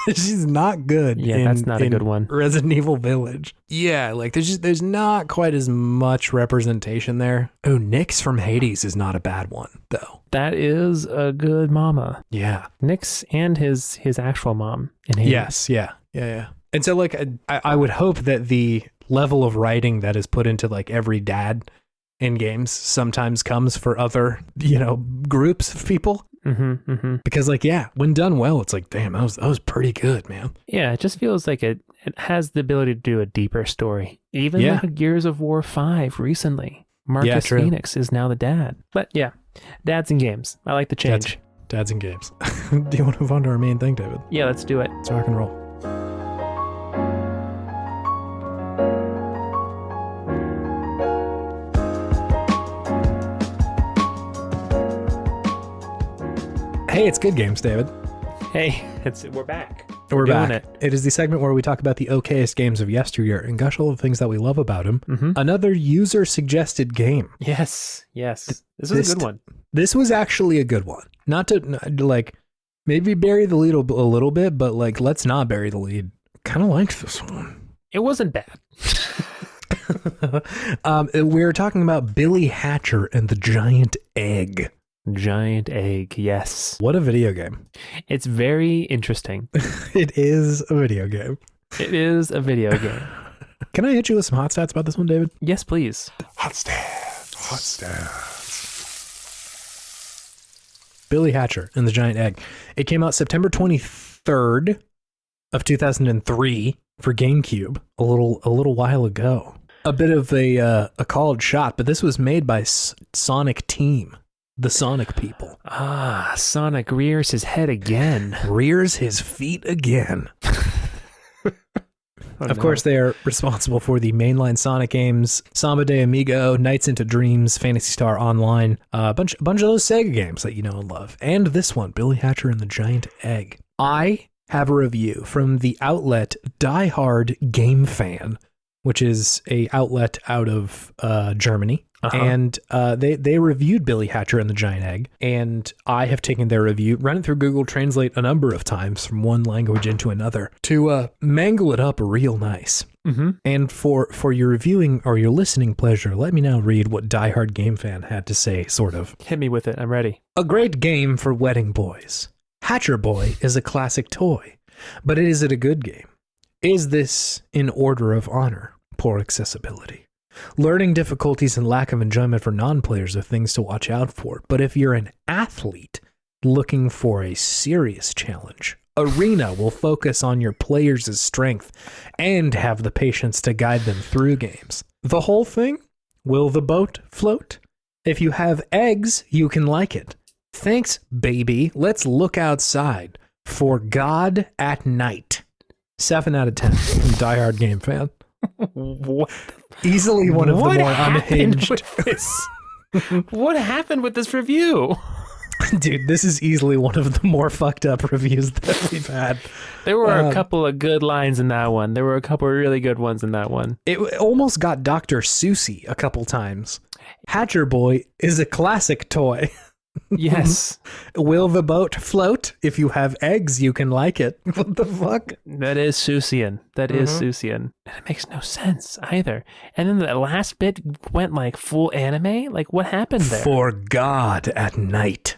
Speaker 3: She's not good. Yeah, that's not a good one.
Speaker 1: Resident Evil Village. Yeah, there's not quite as much representation there. Oh, Nyx from Hades is not a bad one though.
Speaker 3: That is a good mama.
Speaker 1: Yeah,
Speaker 3: Nyx and his actual mom in Hades.
Speaker 1: Yes, yeah. And so I would hope that the level of writing that is put into every dad in games sometimes comes for other, groups of people. Because when done well, it's damn, that was pretty good, man.
Speaker 3: Yeah, it just feels like it has the ability to do a deeper story. Even Gears of War 5 recently. Marcus Phoenix is now the dad. But yeah, dads in games. I like the change.
Speaker 1: Dads in games. Do you want to move on to our main thing, David?
Speaker 3: Yeah, let's do it.
Speaker 1: Let's rock and roll. Hey, it's Good Games, David.
Speaker 3: Hey, we're back.
Speaker 1: We're back. It is the segment where we talk about the okayest games of yesteryear and gush all the things that we love about them. Another user-suggested game.
Speaker 3: Yes. This was a good one.
Speaker 1: This was actually a good one. Not to, maybe bury the lead a little bit, but, let's not bury the lead. Kind of like this one.
Speaker 3: It wasn't bad.
Speaker 1: We're talking about Billy Hatcher and the Giant Egg.
Speaker 3: Giant Egg, yes.
Speaker 1: What a video game.
Speaker 3: It's very interesting.
Speaker 1: It is a video game.
Speaker 3: It is a video game.
Speaker 1: Can I hit you with some hot stats about this one, David?
Speaker 3: Yes, please.
Speaker 1: Hot stats. Billy Hatcher and the Giant Egg. It came out September 23rd of 2003 for GameCube a little while ago. A bit of a called shot, but this was made by Sonic Team, the Sonic people.
Speaker 3: Sonic rears his head again.
Speaker 1: Rears his feet again. Of course, they are responsible for the mainline Sonic games, Samba de Amigo, Nights into Dreams, Phantasy Star Online, a bunch of those Sega games that you know and love. And this one, Billy Hatcher and the Giant Egg. I have a review from the outlet Die Hard Game Fan, which is a outlet out of Germany. And they reviewed Billy Hatcher and the Giant Egg, and I have taken their review, run it through Google Translate a number of times from one language into another to mangle it up real nice. Mm-hmm. And for your reviewing or your listening pleasure, let me now read what Die Hard Game Fan had to say, sort of.
Speaker 3: Hit me with it. I'm ready.
Speaker 1: A great game for wedding boys. Hatcher Boy is a classic toy, but is it a good game? Is this in order of honor? Poor accessibility. Learning difficulties and lack of enjoyment for non-players are things to watch out for, but if you're an athlete looking for a serious challenge, Arena will focus on your players' strength and have the patience to guide them through games. The whole thing? Will the boat float? If you have eggs, you can like it. Thanks, baby. Let's look outside. For God at night. 7 out of 10 from Die Hard Game Fan.
Speaker 3: What?
Speaker 1: Easily one of the more unhinged.
Speaker 3: What happened with this review?
Speaker 1: Dude, this is easily one of the more fucked up reviews that we've had.
Speaker 3: There were a couple of good lines in that one. There were a couple of really good ones in that one.
Speaker 1: It almost got Dr. Seussy a couple times. Hatcher Boy is a classic toy.
Speaker 3: Yes.
Speaker 1: Will the boat float? If you have eggs, you can like it. What the fuck?
Speaker 3: That is Seussian. That is Seussian. And it makes no sense either. And then the last bit went like full anime. Like, what happened there?
Speaker 1: For God at night.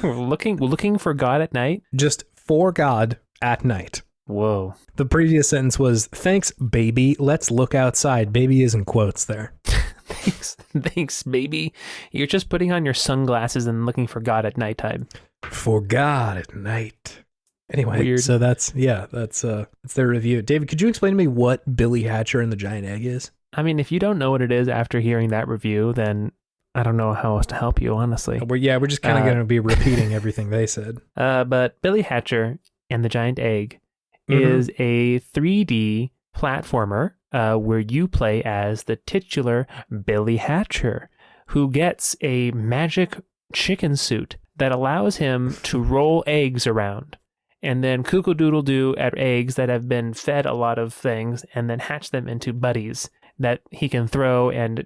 Speaker 3: looking for God at night?
Speaker 1: Just for God at night.
Speaker 3: Whoa.
Speaker 1: The previous sentence was, thanks, baby. Let's look outside. Baby is in quotes there.
Speaker 3: Thanks, baby. You're just putting on your sunglasses and looking for God at nighttime.
Speaker 1: For God at night. Anyway,
Speaker 3: Weird.
Speaker 1: So that's their review. David, could you explain to me what Billy Hatcher and the Giant Egg is?
Speaker 3: I mean, if you don't know what it is after hearing that review, then I don't know how else to help you, honestly.
Speaker 1: We're just kind of going to be repeating everything they said.
Speaker 3: But Billy Hatcher and the Giant Egg is a 3D platformer where you play as the titular Billy Hatcher, who gets a magic chicken suit that allows him to roll eggs around and then cook-a-doodle-doo at eggs that have been fed a lot of things and then hatch them into buddies that he can throw and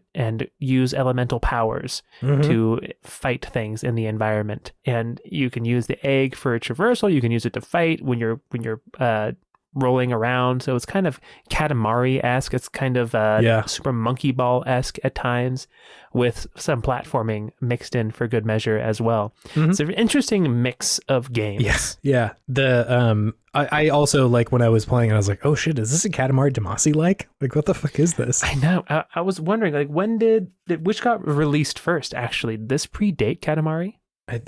Speaker 3: use elemental powers to fight things in the environment. And you can use the egg for traversal. You can use it to fight when you're rolling around. So it's kind of Katamari-esque. It's kind of Super Monkey Ball-esque at times, with some platforming mixed in for good measure as well. It's an interesting mix of games.
Speaker 1: Yes. Yeah. The I also, like, when I was playing, I was like, oh shit, is this a Katamari Damacy like? Like, what the fuck is this?
Speaker 3: I know. I was wondering, like, when did which got released first, actually? Did this predate Katamari?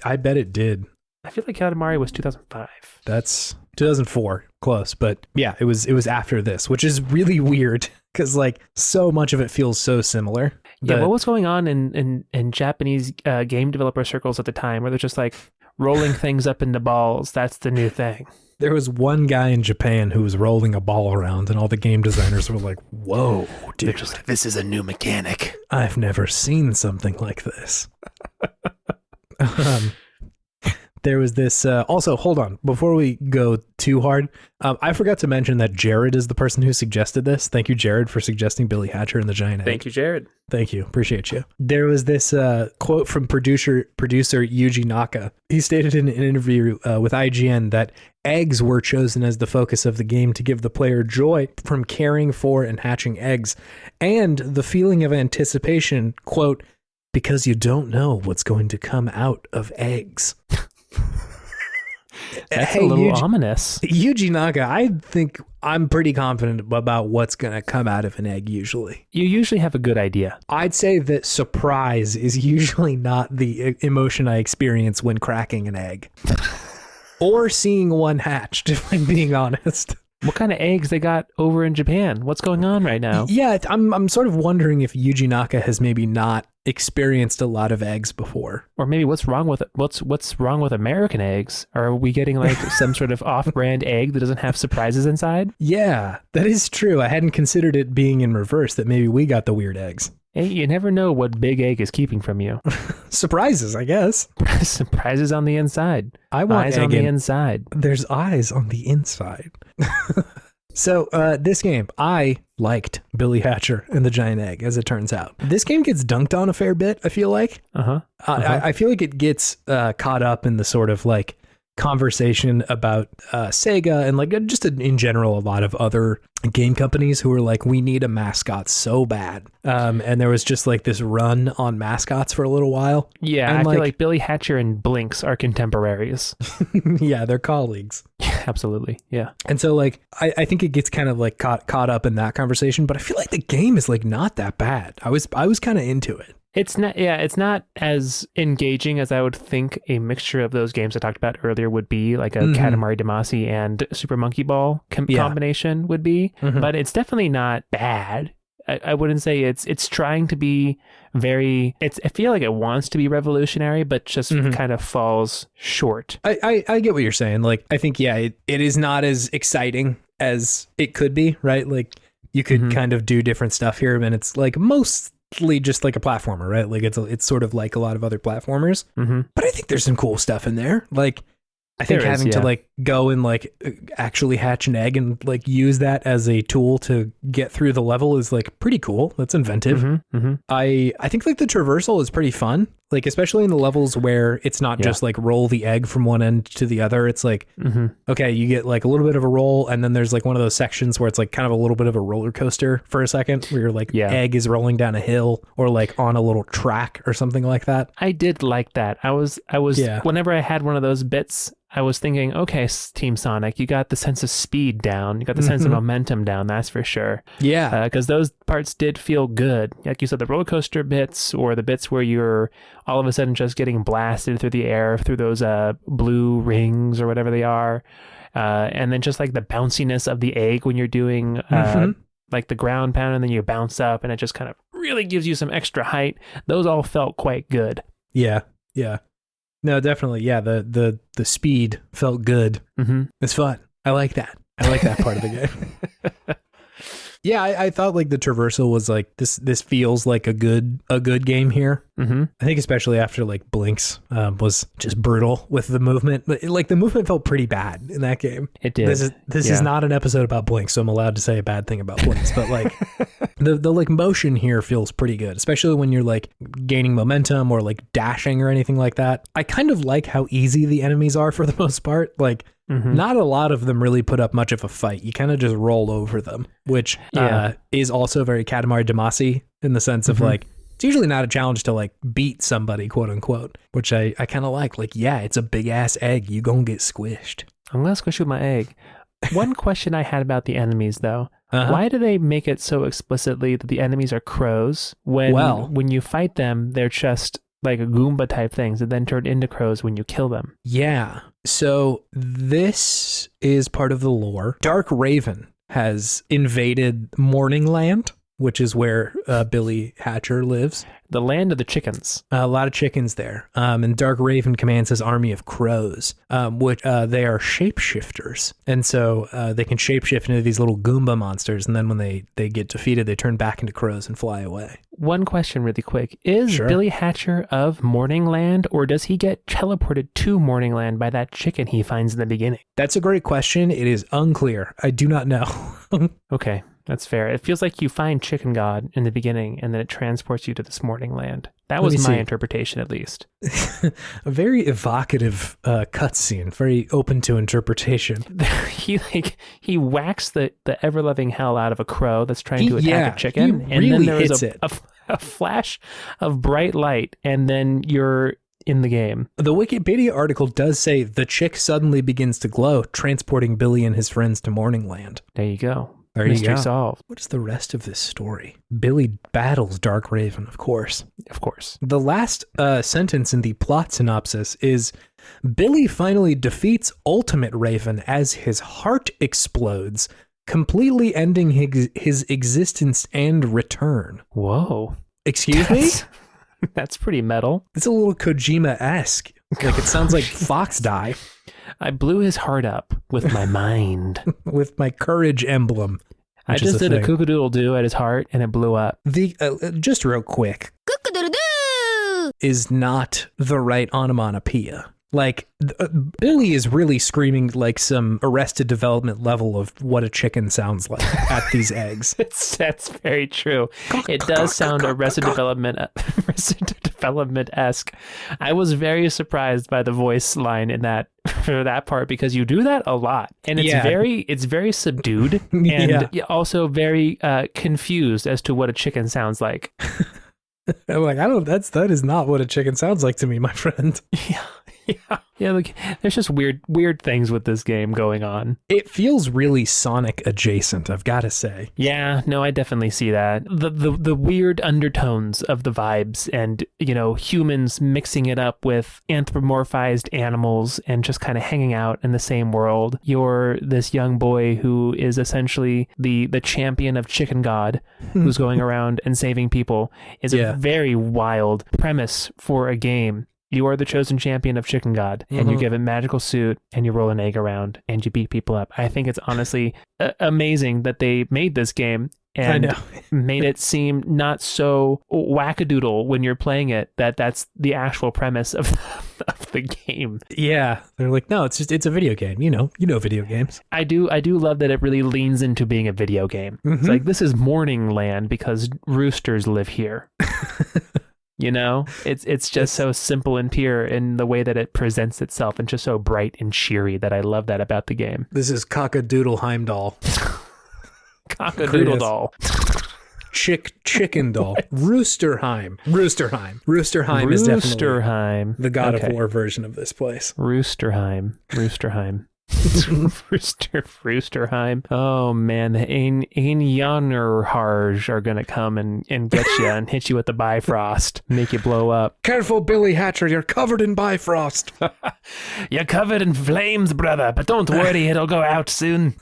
Speaker 1: I bet it did.
Speaker 3: I feel like Katamari was 2005.
Speaker 1: That's 2004, close, but yeah, it was after this, which is really weird because, like, so much of it feels so similar.
Speaker 3: Yeah, what was going on in Japanese game developer circles at the time, where they're just like rolling things up into balls? That's the new thing.
Speaker 1: There was one guy in Japan who was rolling a ball around, and all the game designers were like, "Whoa, dude,
Speaker 2: This is a new mechanic.
Speaker 1: I've never seen something like this." There was this, also, hold on, before we go too hard, I forgot to mention that Jared is the person who suggested this. Thank you, Jared, for suggesting Billy Hatcher and the Giant Egg.
Speaker 3: Thank you, Jared.
Speaker 1: Thank you. Appreciate you. There was this quote from producer Yuji Naka. He stated in an interview with IGN that eggs were chosen as the focus of the game to give the player joy from caring for and hatching eggs, and the feeling of anticipation, quote, because you don't know what's going to come out of eggs.
Speaker 3: That's a little ominous.
Speaker 1: Yuji Naka, I think I'm pretty confident about what's going to come out of an egg usually.
Speaker 3: You usually have a good idea.
Speaker 1: I'd say that surprise is usually not the emotion I experience when cracking an egg. or seeing one hatched, if I'm being honest.
Speaker 3: What kind of eggs they got over in Japan? What's going on right now?
Speaker 1: Yeah, I'm sort of wondering if Yuji Naka has maybe not experienced a lot of eggs before.
Speaker 3: Or maybe what's wrong with what's wrong with American eggs? Are we getting like some sort of off-brand egg that doesn't have surprises inside?
Speaker 1: Yeah, that is true. I hadn't considered it being in reverse, that maybe we got the weird eggs.
Speaker 3: Hey, you never know what big egg is keeping from you.
Speaker 1: Surprises, I guess.
Speaker 3: Surprises on the inside.
Speaker 1: I want
Speaker 3: eyes on the inside.
Speaker 1: There's eyes on the inside. So this game, I liked Billy Hatcher and the Giant Egg, as it turns out. This game gets dunked on a fair bit, I feel like. I feel like it gets caught up in the sort of like conversation about Sega and like just in general a lot of other game companies who were like, we need a mascot so bad. And there was just like this run on mascots for a little while.
Speaker 3: Yeah,
Speaker 1: and
Speaker 3: I feel like Billy Hatcher and Blinks are contemporaries.
Speaker 1: Yeah, they're colleagues.
Speaker 3: Absolutely, yeah.
Speaker 1: And so like I think it gets kind of like caught up in that conversation, but I feel like the game is like not that bad. I was kind of into it.
Speaker 3: It's not as engaging as I would think a mixture of those games I talked about earlier would be, like a Katamari Damacy and Super Monkey Ball combination would be, but it's definitely not bad. I wouldn't say it's trying to be I feel like it wants to be revolutionary, but just kind of falls short.
Speaker 1: I get what you're saying. Like, I think, yeah, it is not as exciting as it could be, right? Like, you could kind of do different stuff here, and it's like mostly just like a platformer, right? Like it's sort of like a lot of other platformers, but I think there's some cool stuff in there. Like, I think having to like go and like actually hatch an egg and like use that as a tool to get through the level is like pretty cool. That's inventive. I think like the traversal is pretty fun, like especially in the levels where it's not just like roll the egg from one end to the other. It's like, okay, you get like a little bit of a roll, and then there's like one of those sections where it's like kind of a little bit of a roller coaster for a second, where your like egg is rolling down a hill or like on a little track or something like that.
Speaker 3: I did like that. I was whenever I had one of those bits, I was thinking, okay, Team Sonic, you got the sense of speed down. You got the sense of momentum down, that's for sure.
Speaker 1: Yeah.
Speaker 3: Because those parts did feel good. Like you said, the roller coaster bits, or the bits where you're all of a sudden just getting blasted through the air through those blue rings or whatever they are. And then just like the bounciness of the egg when you're doing like the ground pound, and then you bounce up and it just kind of really gives you some extra height. Those all felt quite good.
Speaker 1: Yeah. Yeah. No, definitely. Yeah, the speed felt good. It's fun. I like that. I like that part of the game. Yeah, I thought like the traversal was like this feels like a good game here. I think especially after like Blinks was just brutal with the movement. Like the movement felt pretty bad in that game.
Speaker 3: It did.
Speaker 1: This is not an episode about Blinks, so I'm allowed to say a bad thing about Blinks. But like the like motion here feels pretty good, especially when you're like gaining momentum or like dashing or anything like that. I kind of like how easy the enemies are for the most part. Like not a lot of them really put up much of a fight. You kind of just roll over them, which is also very Katamari Damacy in the sense of like, it's usually not a challenge to like beat somebody, quote unquote, which I kind of like. Like, yeah, it's a big ass egg. You gonna get squished.
Speaker 3: I'm gonna squish with my egg. One question I had about the enemies though, why do they make it so explicitly that the enemies are crows when you fight them, they're just like a Goomba type things that then turn into crows when you kill them?
Speaker 1: Yeah. So this is part of the lore. Dark Raven has invaded Morningland, which is where Billy Hatcher lives.
Speaker 3: The land of the chickens.
Speaker 1: A lot of chickens there. And Dark Raven commands his army of crows, which they are shapeshifters. And so they can shapeshift into these little Goomba monsters. And then when they get defeated, they turn back into crows and fly away.
Speaker 3: One question really quick. Is Billy Hatcher of Morningland, or does he get teleported to Morningland by that chicken he finds in the beginning?
Speaker 1: That's a great question. It is unclear. I do not know.
Speaker 3: Okay. That's fair. It feels like you find Chicken God in the beginning and then it transports you to this Morningland. That was my interpretation, at least.
Speaker 1: A very evocative cutscene, very open to interpretation.
Speaker 3: He whacks the ever-loving hell out of a crow that's trying to attack a chicken.
Speaker 1: And then there is
Speaker 3: a flash of bright light, and then you're in the game.
Speaker 1: The Wikipedia article does say the chick suddenly begins to glow, transporting Billy and his friends to Morningland.
Speaker 3: There you go.
Speaker 1: Mystery
Speaker 3: solved.
Speaker 1: What is the rest of this story? Billy battles Dark Raven, of course.
Speaker 3: Of course.
Speaker 1: The last sentence in the plot synopsis is, Billy finally defeats Ultimate Raven as his heart explodes, completely ending his existence and return.
Speaker 3: Whoa.
Speaker 1: Excuse me?
Speaker 3: That's pretty metal.
Speaker 1: It's a little Kojima-esque. Like, it sounds like Fox Die.
Speaker 3: I blew his heart up with my mind.
Speaker 1: With my courage emblem.
Speaker 3: I just did a kookadoodle-doo at his heart, and it blew up.
Speaker 1: Just real quick. Kookadoodle-doo! Is not the right onomatopoeia. Like, Billy is really screaming like some Arrested Development level of what a chicken sounds like at these eggs.
Speaker 3: That's very true. It does sound Arrested Development-esque. I was very surprised by the voice line in that for that part, because you do that a lot, and it's very subdued and also very confused as to what a chicken sounds like.
Speaker 1: I'm like, that is not what a chicken sounds like to me, my friend.
Speaker 3: Yeah, like there's just weird things with this game going on.
Speaker 1: It feels really Sonic adjacent, I've got to say.
Speaker 3: Yeah, no, I definitely see that. The weird undertones of the vibes, and humans mixing it up with anthropomorphized animals and just kind of hanging out in the same world. You're this young boy who is essentially the champion of Chicken God, who's going around and saving people. Is a very wild premise for a game. You are the chosen champion of Chicken God, and you give a magical suit, and you roll an egg around, and you beat people up. I think it's honestly amazing that they made this game and made it seem not so wackadoodle when you're playing it, that's the actual premise of the game.
Speaker 1: Yeah, they're like, no, it's a video game. You know video games. I do
Speaker 3: love that it really leans into being a video game. It's like, this is Morning Land because roosters live here. It's just so simple and pure in the way that it presents itself, and just so bright and cheery that I love that about the game.
Speaker 1: This is Cockadoodle Heimdall.
Speaker 3: Cockadoodle doll.
Speaker 1: Chicken doll. Roosterheim is definitely the God of War version of this place.
Speaker 3: Roosterheim. Roosterheim. Oh man, the Einjarnarharj are gonna come and get you and hit you with the Bifrost, make you blow up.
Speaker 1: Careful, Billy Hatcher, you're covered in Bifrost.
Speaker 3: You're covered in flames, brother, but don't worry, it'll go out soon.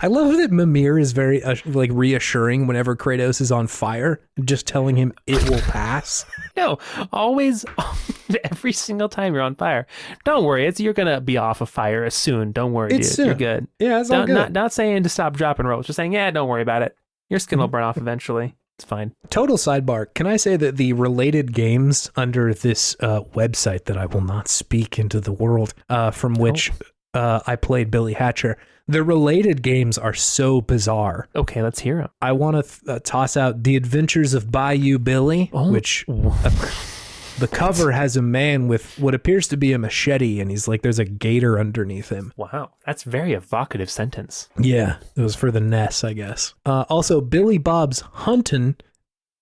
Speaker 1: I love that Mimir is very reassuring whenever Kratos is on fire, just telling him it will pass.
Speaker 3: No, always, every single time you're on fire. Don't worry, you're gonna be off of fire soon. Don't worry, dude. You're good.
Speaker 1: Yeah, it's all good.
Speaker 3: Not saying to stop, drop, and roll. Just saying, don't worry about it. Your skin will burn off eventually. It's fine.
Speaker 1: Total sidebar. Can I say that the related games under this website that I will not speak into the world, from which I played Billy Hatcher, the related games are so bizarre.
Speaker 3: Okay, let's hear them.
Speaker 1: I want to toss out The Adventures of Bayou Billy, which... The cover has a man with what appears to be a machete, and he's like, there's a gator underneath him.
Speaker 3: Wow, that's a very evocative sentence.
Speaker 1: Yeah, it was for the NES, I guess. Also, Billy Bob's Huntin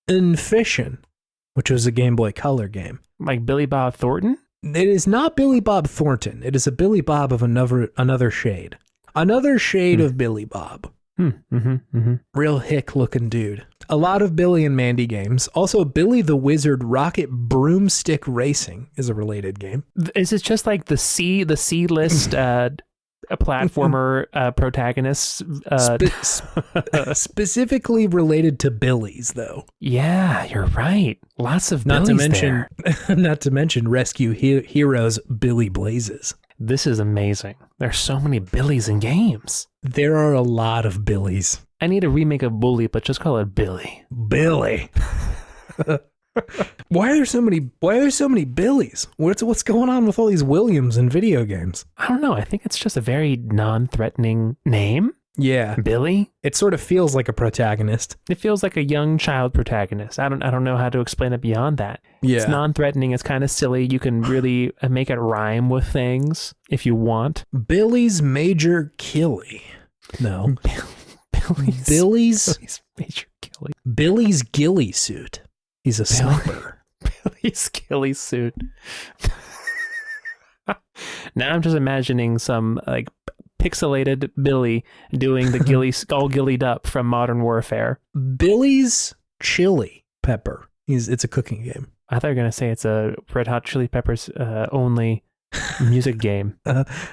Speaker 1: and Fishin, which was a Game Boy Color game.
Speaker 3: Like Billy Bob Thornton?
Speaker 1: It is not Billy Bob Thornton. It is a Billy Bob of another shade. Another shade of Billy Bob. Real hick-looking dude. A lot of Billy and Mandy games. Also, Billy the Wizard Rocket Broomstick Racing is a related game.
Speaker 3: Is it just like the C-list a platformer protagonists?
Speaker 1: Specifically related to Billies, though.
Speaker 3: Yeah, you're right. Lots of Billies there.
Speaker 1: Not to mention Rescue Heroes Billy Blazes.
Speaker 3: This is amazing. There's so many Billies in games.
Speaker 1: There are a lot of Billies.
Speaker 3: I need a remake of Bully, but just call it Billy.
Speaker 1: Billy. Why are there so many Billies? What's going on with all these Williams in video games?
Speaker 3: I don't know. I think it's just a very non-threatening name.
Speaker 1: Yeah.
Speaker 3: Billy?
Speaker 1: It sort of feels like a protagonist.
Speaker 3: It feels like a young child protagonist. I don't know how to explain it beyond that.
Speaker 1: Yeah.
Speaker 3: It's non-threatening. It's kind of silly. You can really make it rhyme with things if you want.
Speaker 1: Billy's Major Killy. No. Billy's
Speaker 3: Major Killy.
Speaker 1: Billy's ghillie suit. He's a sniper.
Speaker 3: Billy's ghillie suit. Now I'm just imagining some like pixelated Billy doing the ghillie, all ghillied up from Modern Warfare.
Speaker 1: Billy's Chili Pepper. It's a cooking game.
Speaker 3: I thought you were going to say it's a Red Hot Chili Peppers only music game.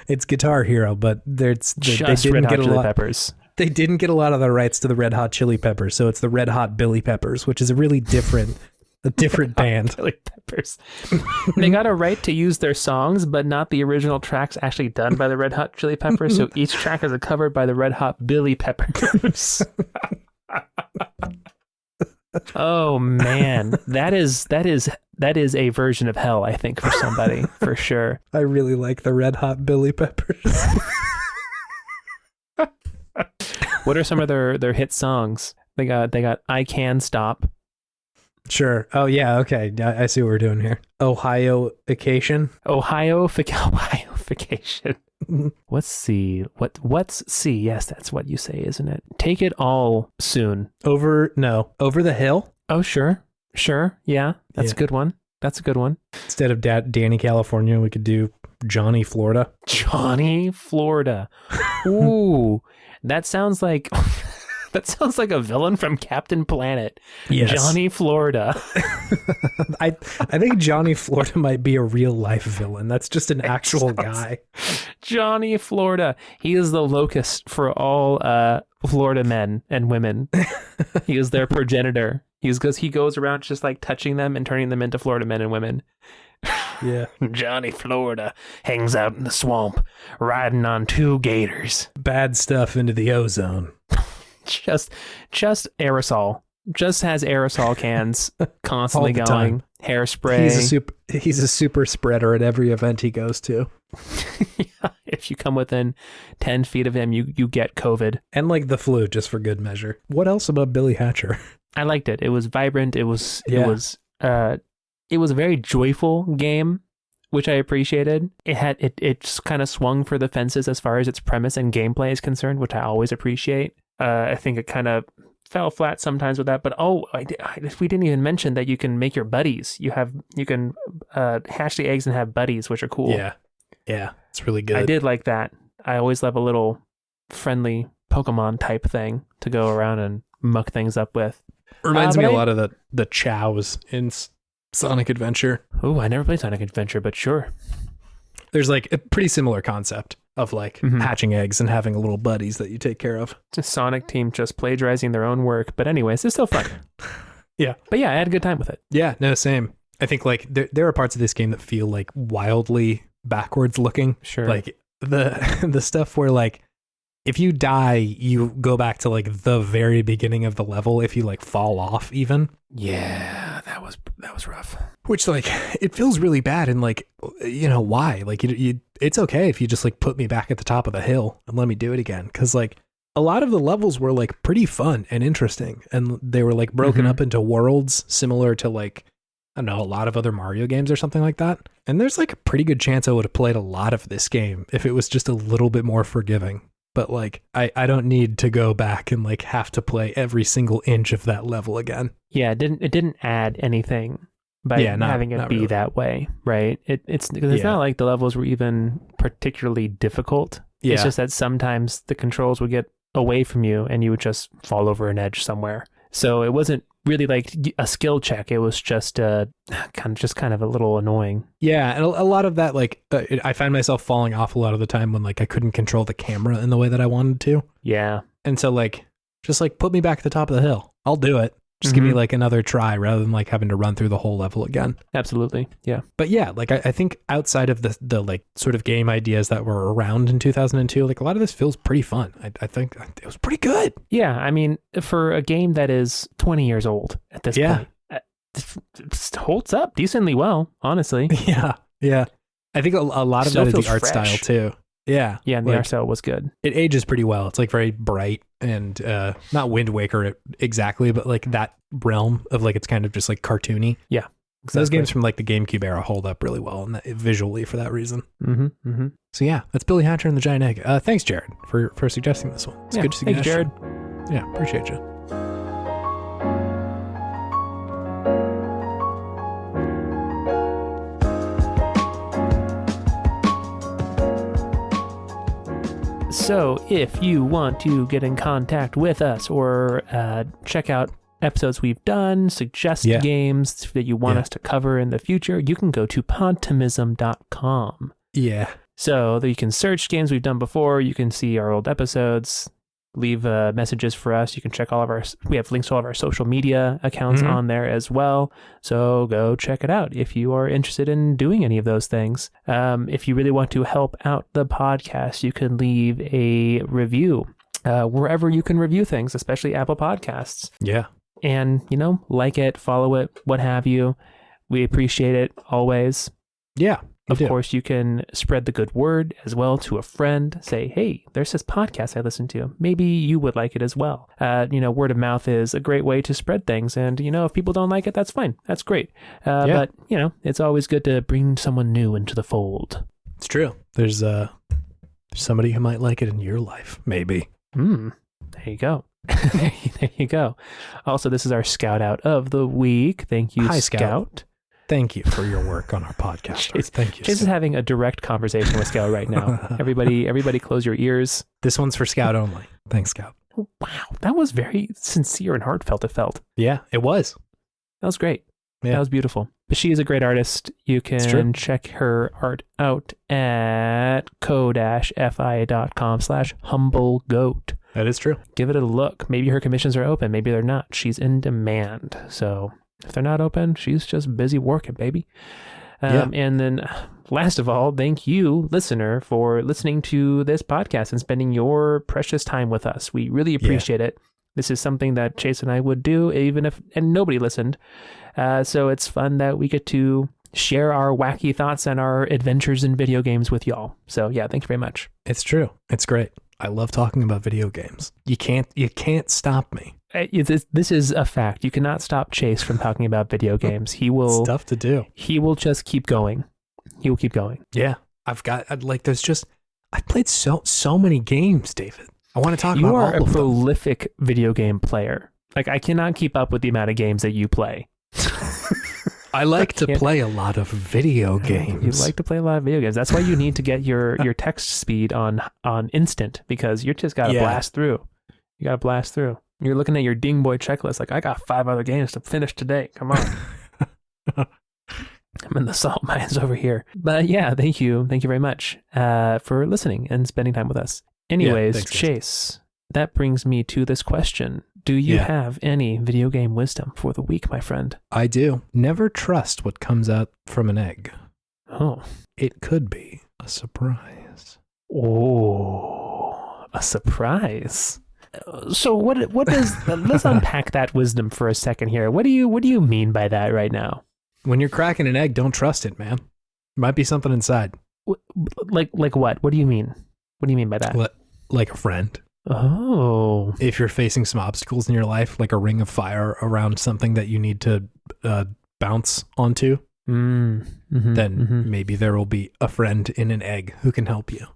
Speaker 1: It's Guitar Hero, but they
Speaker 3: Just
Speaker 1: didn't
Speaker 3: Red Hot
Speaker 1: get a
Speaker 3: Chili
Speaker 1: lot.
Speaker 3: Peppers.
Speaker 1: They didn't get a lot of the rights to the Red Hot Chili Peppers, so it's the Red Hot Billy Peppers, which is a really different band.
Speaker 3: Chili Peppers. They got a right to use their songs, but not the original tracks actually done by the Red Hot Chili Peppers. So each track is covered by the Red Hot Billy Peppers. Oh man, that is a version of hell, I think, for somebody, for sure.
Speaker 1: I really like the Red Hot Billy Peppers.
Speaker 3: What are some of their hit songs? They got I Can Stop.
Speaker 1: Sure. Oh yeah. Okay. I see what we're doing here. Ohio-ification.
Speaker 3: Ohio-ification. What's C? What's C? Yes, that's what you say, isn't it? Take it all soon.
Speaker 1: Over the hill.
Speaker 3: Oh, sure. Yeah, that's a good one.
Speaker 1: Instead of Danny California, we could do Johnny Florida.
Speaker 3: Johnny Florida. Ooh, that sounds like a villain from Captain Planet.
Speaker 1: Yes.
Speaker 3: Johnny Florida.
Speaker 1: I think Johnny Florida might be a real life villain. That's just an actual guy.
Speaker 3: Johnny Florida. He is the locust for all Florida men and women. He is their progenitor. He goes around just like touching them and turning them into Florida men and women.
Speaker 1: Yeah.
Speaker 3: Johnny Florida hangs out in the swamp, riding on 2 gators.
Speaker 1: Bad stuff into the ozone.
Speaker 3: Just aerosol. Just has aerosol cans constantly
Speaker 1: All the
Speaker 3: going.
Speaker 1: time.
Speaker 3: Hairspray.
Speaker 1: He's a super spreader at every event he goes to.
Speaker 3: Yeah, if you come within 10 feet of him, you get COVID.
Speaker 1: And like the flu, just for good measure. What else about Billy Hatcher?
Speaker 3: I liked it. It was vibrant. It was a very joyful game, which I appreciated. It just kind of swung for the fences as far as its premise and gameplay is concerned, which I always appreciate. I think it kind of fell flat sometimes with that, but we didn't even mention that you can make your buddies. You can hatch the eggs and have buddies, which are cool.
Speaker 1: Yeah, it's really good.
Speaker 3: I did like that. I always love a little friendly Pokemon type thing to go around and muck things up with.
Speaker 1: Reminds me a lot of the chows in Sonic Adventure.
Speaker 3: Oh, I never played Sonic Adventure, but sure.
Speaker 1: There's like a pretty similar concept of like hatching eggs and having little buddies that you take care of.
Speaker 3: It's a Sonic team just plagiarizing their own work. But anyways, it's still fun.
Speaker 1: Yeah.
Speaker 3: But yeah, I had a good time with it.
Speaker 1: Yeah, no, same. I think like there are parts of this game that feel like wildly backwards looking.
Speaker 3: Sure.
Speaker 1: Like the stuff where like if you die, you go back to like the very beginning of the level if you like fall off even.
Speaker 3: Yeah, that was rough.
Speaker 1: Which like it feels really bad and like why? Like it's okay if you just like put me back at the top of the hill and let me do it again, cuz like a lot of the levels were like pretty fun and interesting and they were like broken up into worlds similar to like I don't know, a lot of other Mario games or something like that. And there's like a pretty good chance I would have played a lot of this game if it was just a little bit more forgiving. But like, I don't need to go back and like have to play every single inch of that level again.
Speaker 3: Yeah, it didn't add anything by having it be really that way, right? It's not like the levels were even particularly difficult. Yeah. It's just that sometimes the controls would get away from you and you would just fall over an edge somewhere. So it wasn't really like a skill check. It was just kind of a little annoying.
Speaker 1: Yeah, and a lot of that, like I find myself falling off a lot of the time when like I couldn't control the camera in the way that I wanted to.
Speaker 3: Yeah,
Speaker 1: and so like just like put me back at the top of the hill. I'll do it. Just give me like another try rather than like having to run through the whole level again.
Speaker 3: Absolutely. Yeah.
Speaker 1: But yeah, like I think outside of the like sort of game ideas that were around in 2002, like a lot of this feels pretty fun. I think it was pretty good.
Speaker 3: Yeah. I mean, for a game that is 20 years old at this point, it holds up decently well, honestly.
Speaker 1: Yeah. Yeah. I think a lot of that is the art style too. Yeah.
Speaker 3: Yeah, and the art style was good.
Speaker 1: It ages pretty well. It's like very bright and not Wind Waker exactly, but like that realm of like it's kind of just like cartoony.
Speaker 3: Yeah.
Speaker 1: Exactly. Those games from like the GameCube era hold up really well and visually for that reason.
Speaker 3: Mm-hmm.
Speaker 1: So yeah, that's Billy Hatcher and the Giant Egg. Thanks, Jared, for suggesting this one. It's good to see you,
Speaker 3: Jared.
Speaker 1: Yeah, appreciate you.
Speaker 3: So if you want to get in contact with us or check out episodes we've done, suggest games that you want us to cover in the future, you can go to podtimism.com.
Speaker 1: Yeah.
Speaker 3: So that you can search games we've done before. You can see our old episodes, leave messages for us. You can check we have links to all of our social media accounts on there as well. So go check it out if you are interested in doing any of those things. If you really want to help out the podcast, you can leave a review wherever you can review things, especially Apple Podcasts.
Speaker 1: Yeah.
Speaker 3: And, like it, follow it, what have you. We appreciate it always.
Speaker 1: Yeah.
Speaker 3: Of course, you can spread the good word as well to a friend. Say, hey, there's this podcast I listen to. Maybe you would like it as well. Word of mouth is a great way to spread things. And, if people don't like it, that's fine. That's great. But, it's always good to bring someone new into the fold.
Speaker 1: It's true. There's somebody who might like it in your life, maybe.
Speaker 3: There you go. There you go. Also, this is our Scout Out of the Week. Thank you,
Speaker 1: Hi,
Speaker 3: Scout.
Speaker 1: Thank you for your work on our podcast. Thank you.
Speaker 3: Chase is having a direct conversation with Scout right now. Everybody close your ears.
Speaker 1: This one's for Scout only. Thanks, Scout.
Speaker 3: Wow, that was very sincere and heartfelt, it felt.
Speaker 1: Yeah, it was.
Speaker 3: That was great.
Speaker 1: Yeah.
Speaker 3: That was beautiful. But she is a great artist. You can check her art out at ko-fi.com/humblegoat.
Speaker 1: That is true.
Speaker 3: Give it a look. Maybe her commissions are open. Maybe they're not. She's in demand. So if they're not open, she's just busy working, baby. And then last of all, thank you, listener, for listening to this podcast and spending your precious time with us. We really appreciate it. This is something that Chase and I would do and nobody listened. So it's fun that we get to share our wacky thoughts and our adventures in video games with y'all. So yeah, thank you very much.
Speaker 1: It's true. It's great. I love talking about video games. You can't stop me.
Speaker 3: This is a fact. You cannot stop Chase from talking about video games. He will.
Speaker 1: Stuff to do.
Speaker 3: He will just keep going. He will keep going.
Speaker 1: Yeah, I've played so many games, David. I want to talk about all of them.
Speaker 3: You are a prolific video game player. Like, I cannot keep up with the amount of games that you play.
Speaker 1: I like to play a lot of video games.
Speaker 3: You like to play a lot of video games. That's why you need to get your text speed on instant, because you just got to blast through. You got to blast through. You're looking at your Ding Boy checklist like, I got 5 other games to finish today. Come on. I'm in the salt mines over here. But yeah, thank you. Thank you very much for listening and spending time with us. Anyways,
Speaker 1: thanks,
Speaker 3: Chase, that brings me to this question. Do you have any video game wisdom for the week, my friend?
Speaker 1: I do. Never trust what comes out from an egg.
Speaker 3: Oh.
Speaker 1: It could be a surprise.
Speaker 3: Oh, a surprise. So what does let's unpack that wisdom for a second here. What do you mean by that right now?
Speaker 1: When you're cracking an egg, don't trust it, man. Might be something inside.
Speaker 3: Like what? What do you mean? What do you mean by that?
Speaker 1: Like a friend.
Speaker 3: Oh.
Speaker 1: If you're facing some obstacles in your life, like a ring of fire around something that you need to bounce onto, then maybe there will be a friend in an egg who can help you.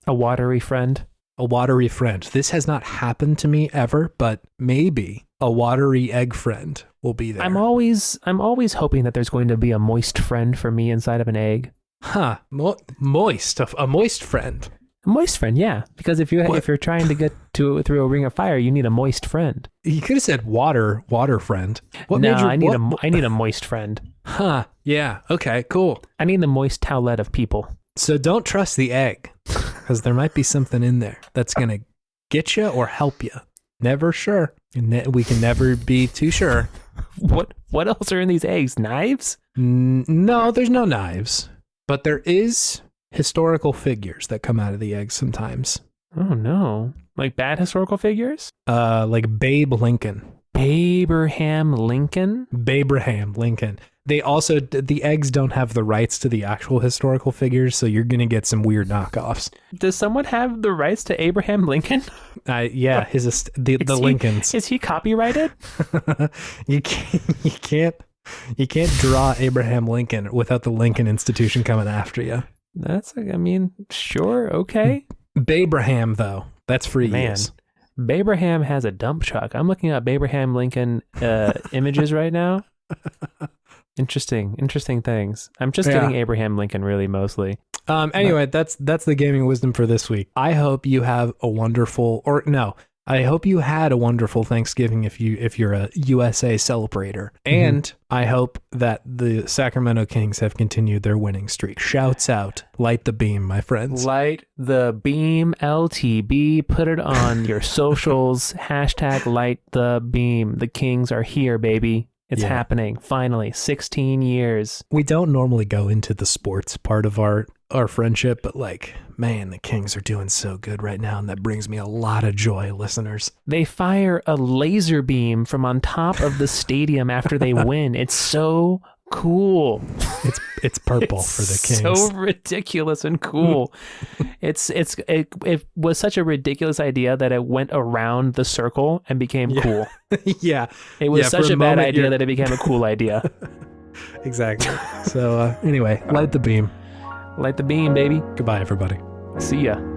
Speaker 3: A watery friend?
Speaker 1: A watery friend. This has not happened to me ever, but maybe a watery egg friend will be there.
Speaker 3: I'm always hoping that there's going to be a moist friend for me inside of an egg.
Speaker 1: Huh. Moist. A moist friend.
Speaker 3: A moist friend, yeah. Because if you're trying to get through a ring of fire, you need a moist friend.
Speaker 1: You could have said water friend.
Speaker 3: I need a moist friend.
Speaker 1: Huh. Yeah. Okay, cool.
Speaker 3: I need the moist towelette of people.
Speaker 1: So don't trust the egg, because there might be something in there that's going to get you or help you. Never sure. We can never be too sure.
Speaker 3: What else are in these eggs? Knives?
Speaker 1: No, there's no knives. But there is historical figures that come out of the eggs sometimes.
Speaker 3: Oh, no. Like bad historical figures?
Speaker 1: Like Babe Lincoln.
Speaker 3: Abraham Lincoln?
Speaker 1: Babraham Lincoln. They also, the eggs don't have the rights to the actual historical figures, so you're going to get some weird knockoffs.
Speaker 3: Does someone have the rights to Abraham Lincoln?
Speaker 1: Yeah, the Lincolns.
Speaker 3: Is he copyrighted?
Speaker 1: You can't draw Abraham Lincoln without the Lincoln Institution coming after you.
Speaker 3: Sure, okay.
Speaker 1: Babraham, though, that's free use.
Speaker 3: Babraham has a dump truck. I'm looking up Abraham Lincoln images right now. Interesting things. I'm just getting Abraham Lincoln really mostly.
Speaker 1: Anyway, that's the gaming wisdom for this week. I hope you have a wonderful, I hope you had a wonderful Thanksgiving if you're a USA celebrator. And I hope that the Sacramento Kings have continued their winning streak. Shouts out. Light the beam, my friends.
Speaker 3: Light the beam, LTB. Put it on your socials. Hashtag light the beam. The Kings are here, baby. It's happening. Finally, 16 years.
Speaker 1: We don't normally go into the sports part of our friendship, but like, man, the Kings are doing so good right now, and that brings me a lot of joy, listeners.
Speaker 3: They fire a laser beam from on top of the stadium after they win. It's so cool.
Speaker 1: It's purple for the Kings.
Speaker 3: So ridiculous and cool. It was such a ridiculous idea that it went around the circle and became cool.
Speaker 1: Yeah.
Speaker 3: It was such a bad idea that it became a cool idea.
Speaker 1: Exactly. So anyway, light the beam.
Speaker 3: Light the beam, baby.
Speaker 1: Goodbye, everybody.
Speaker 3: See ya.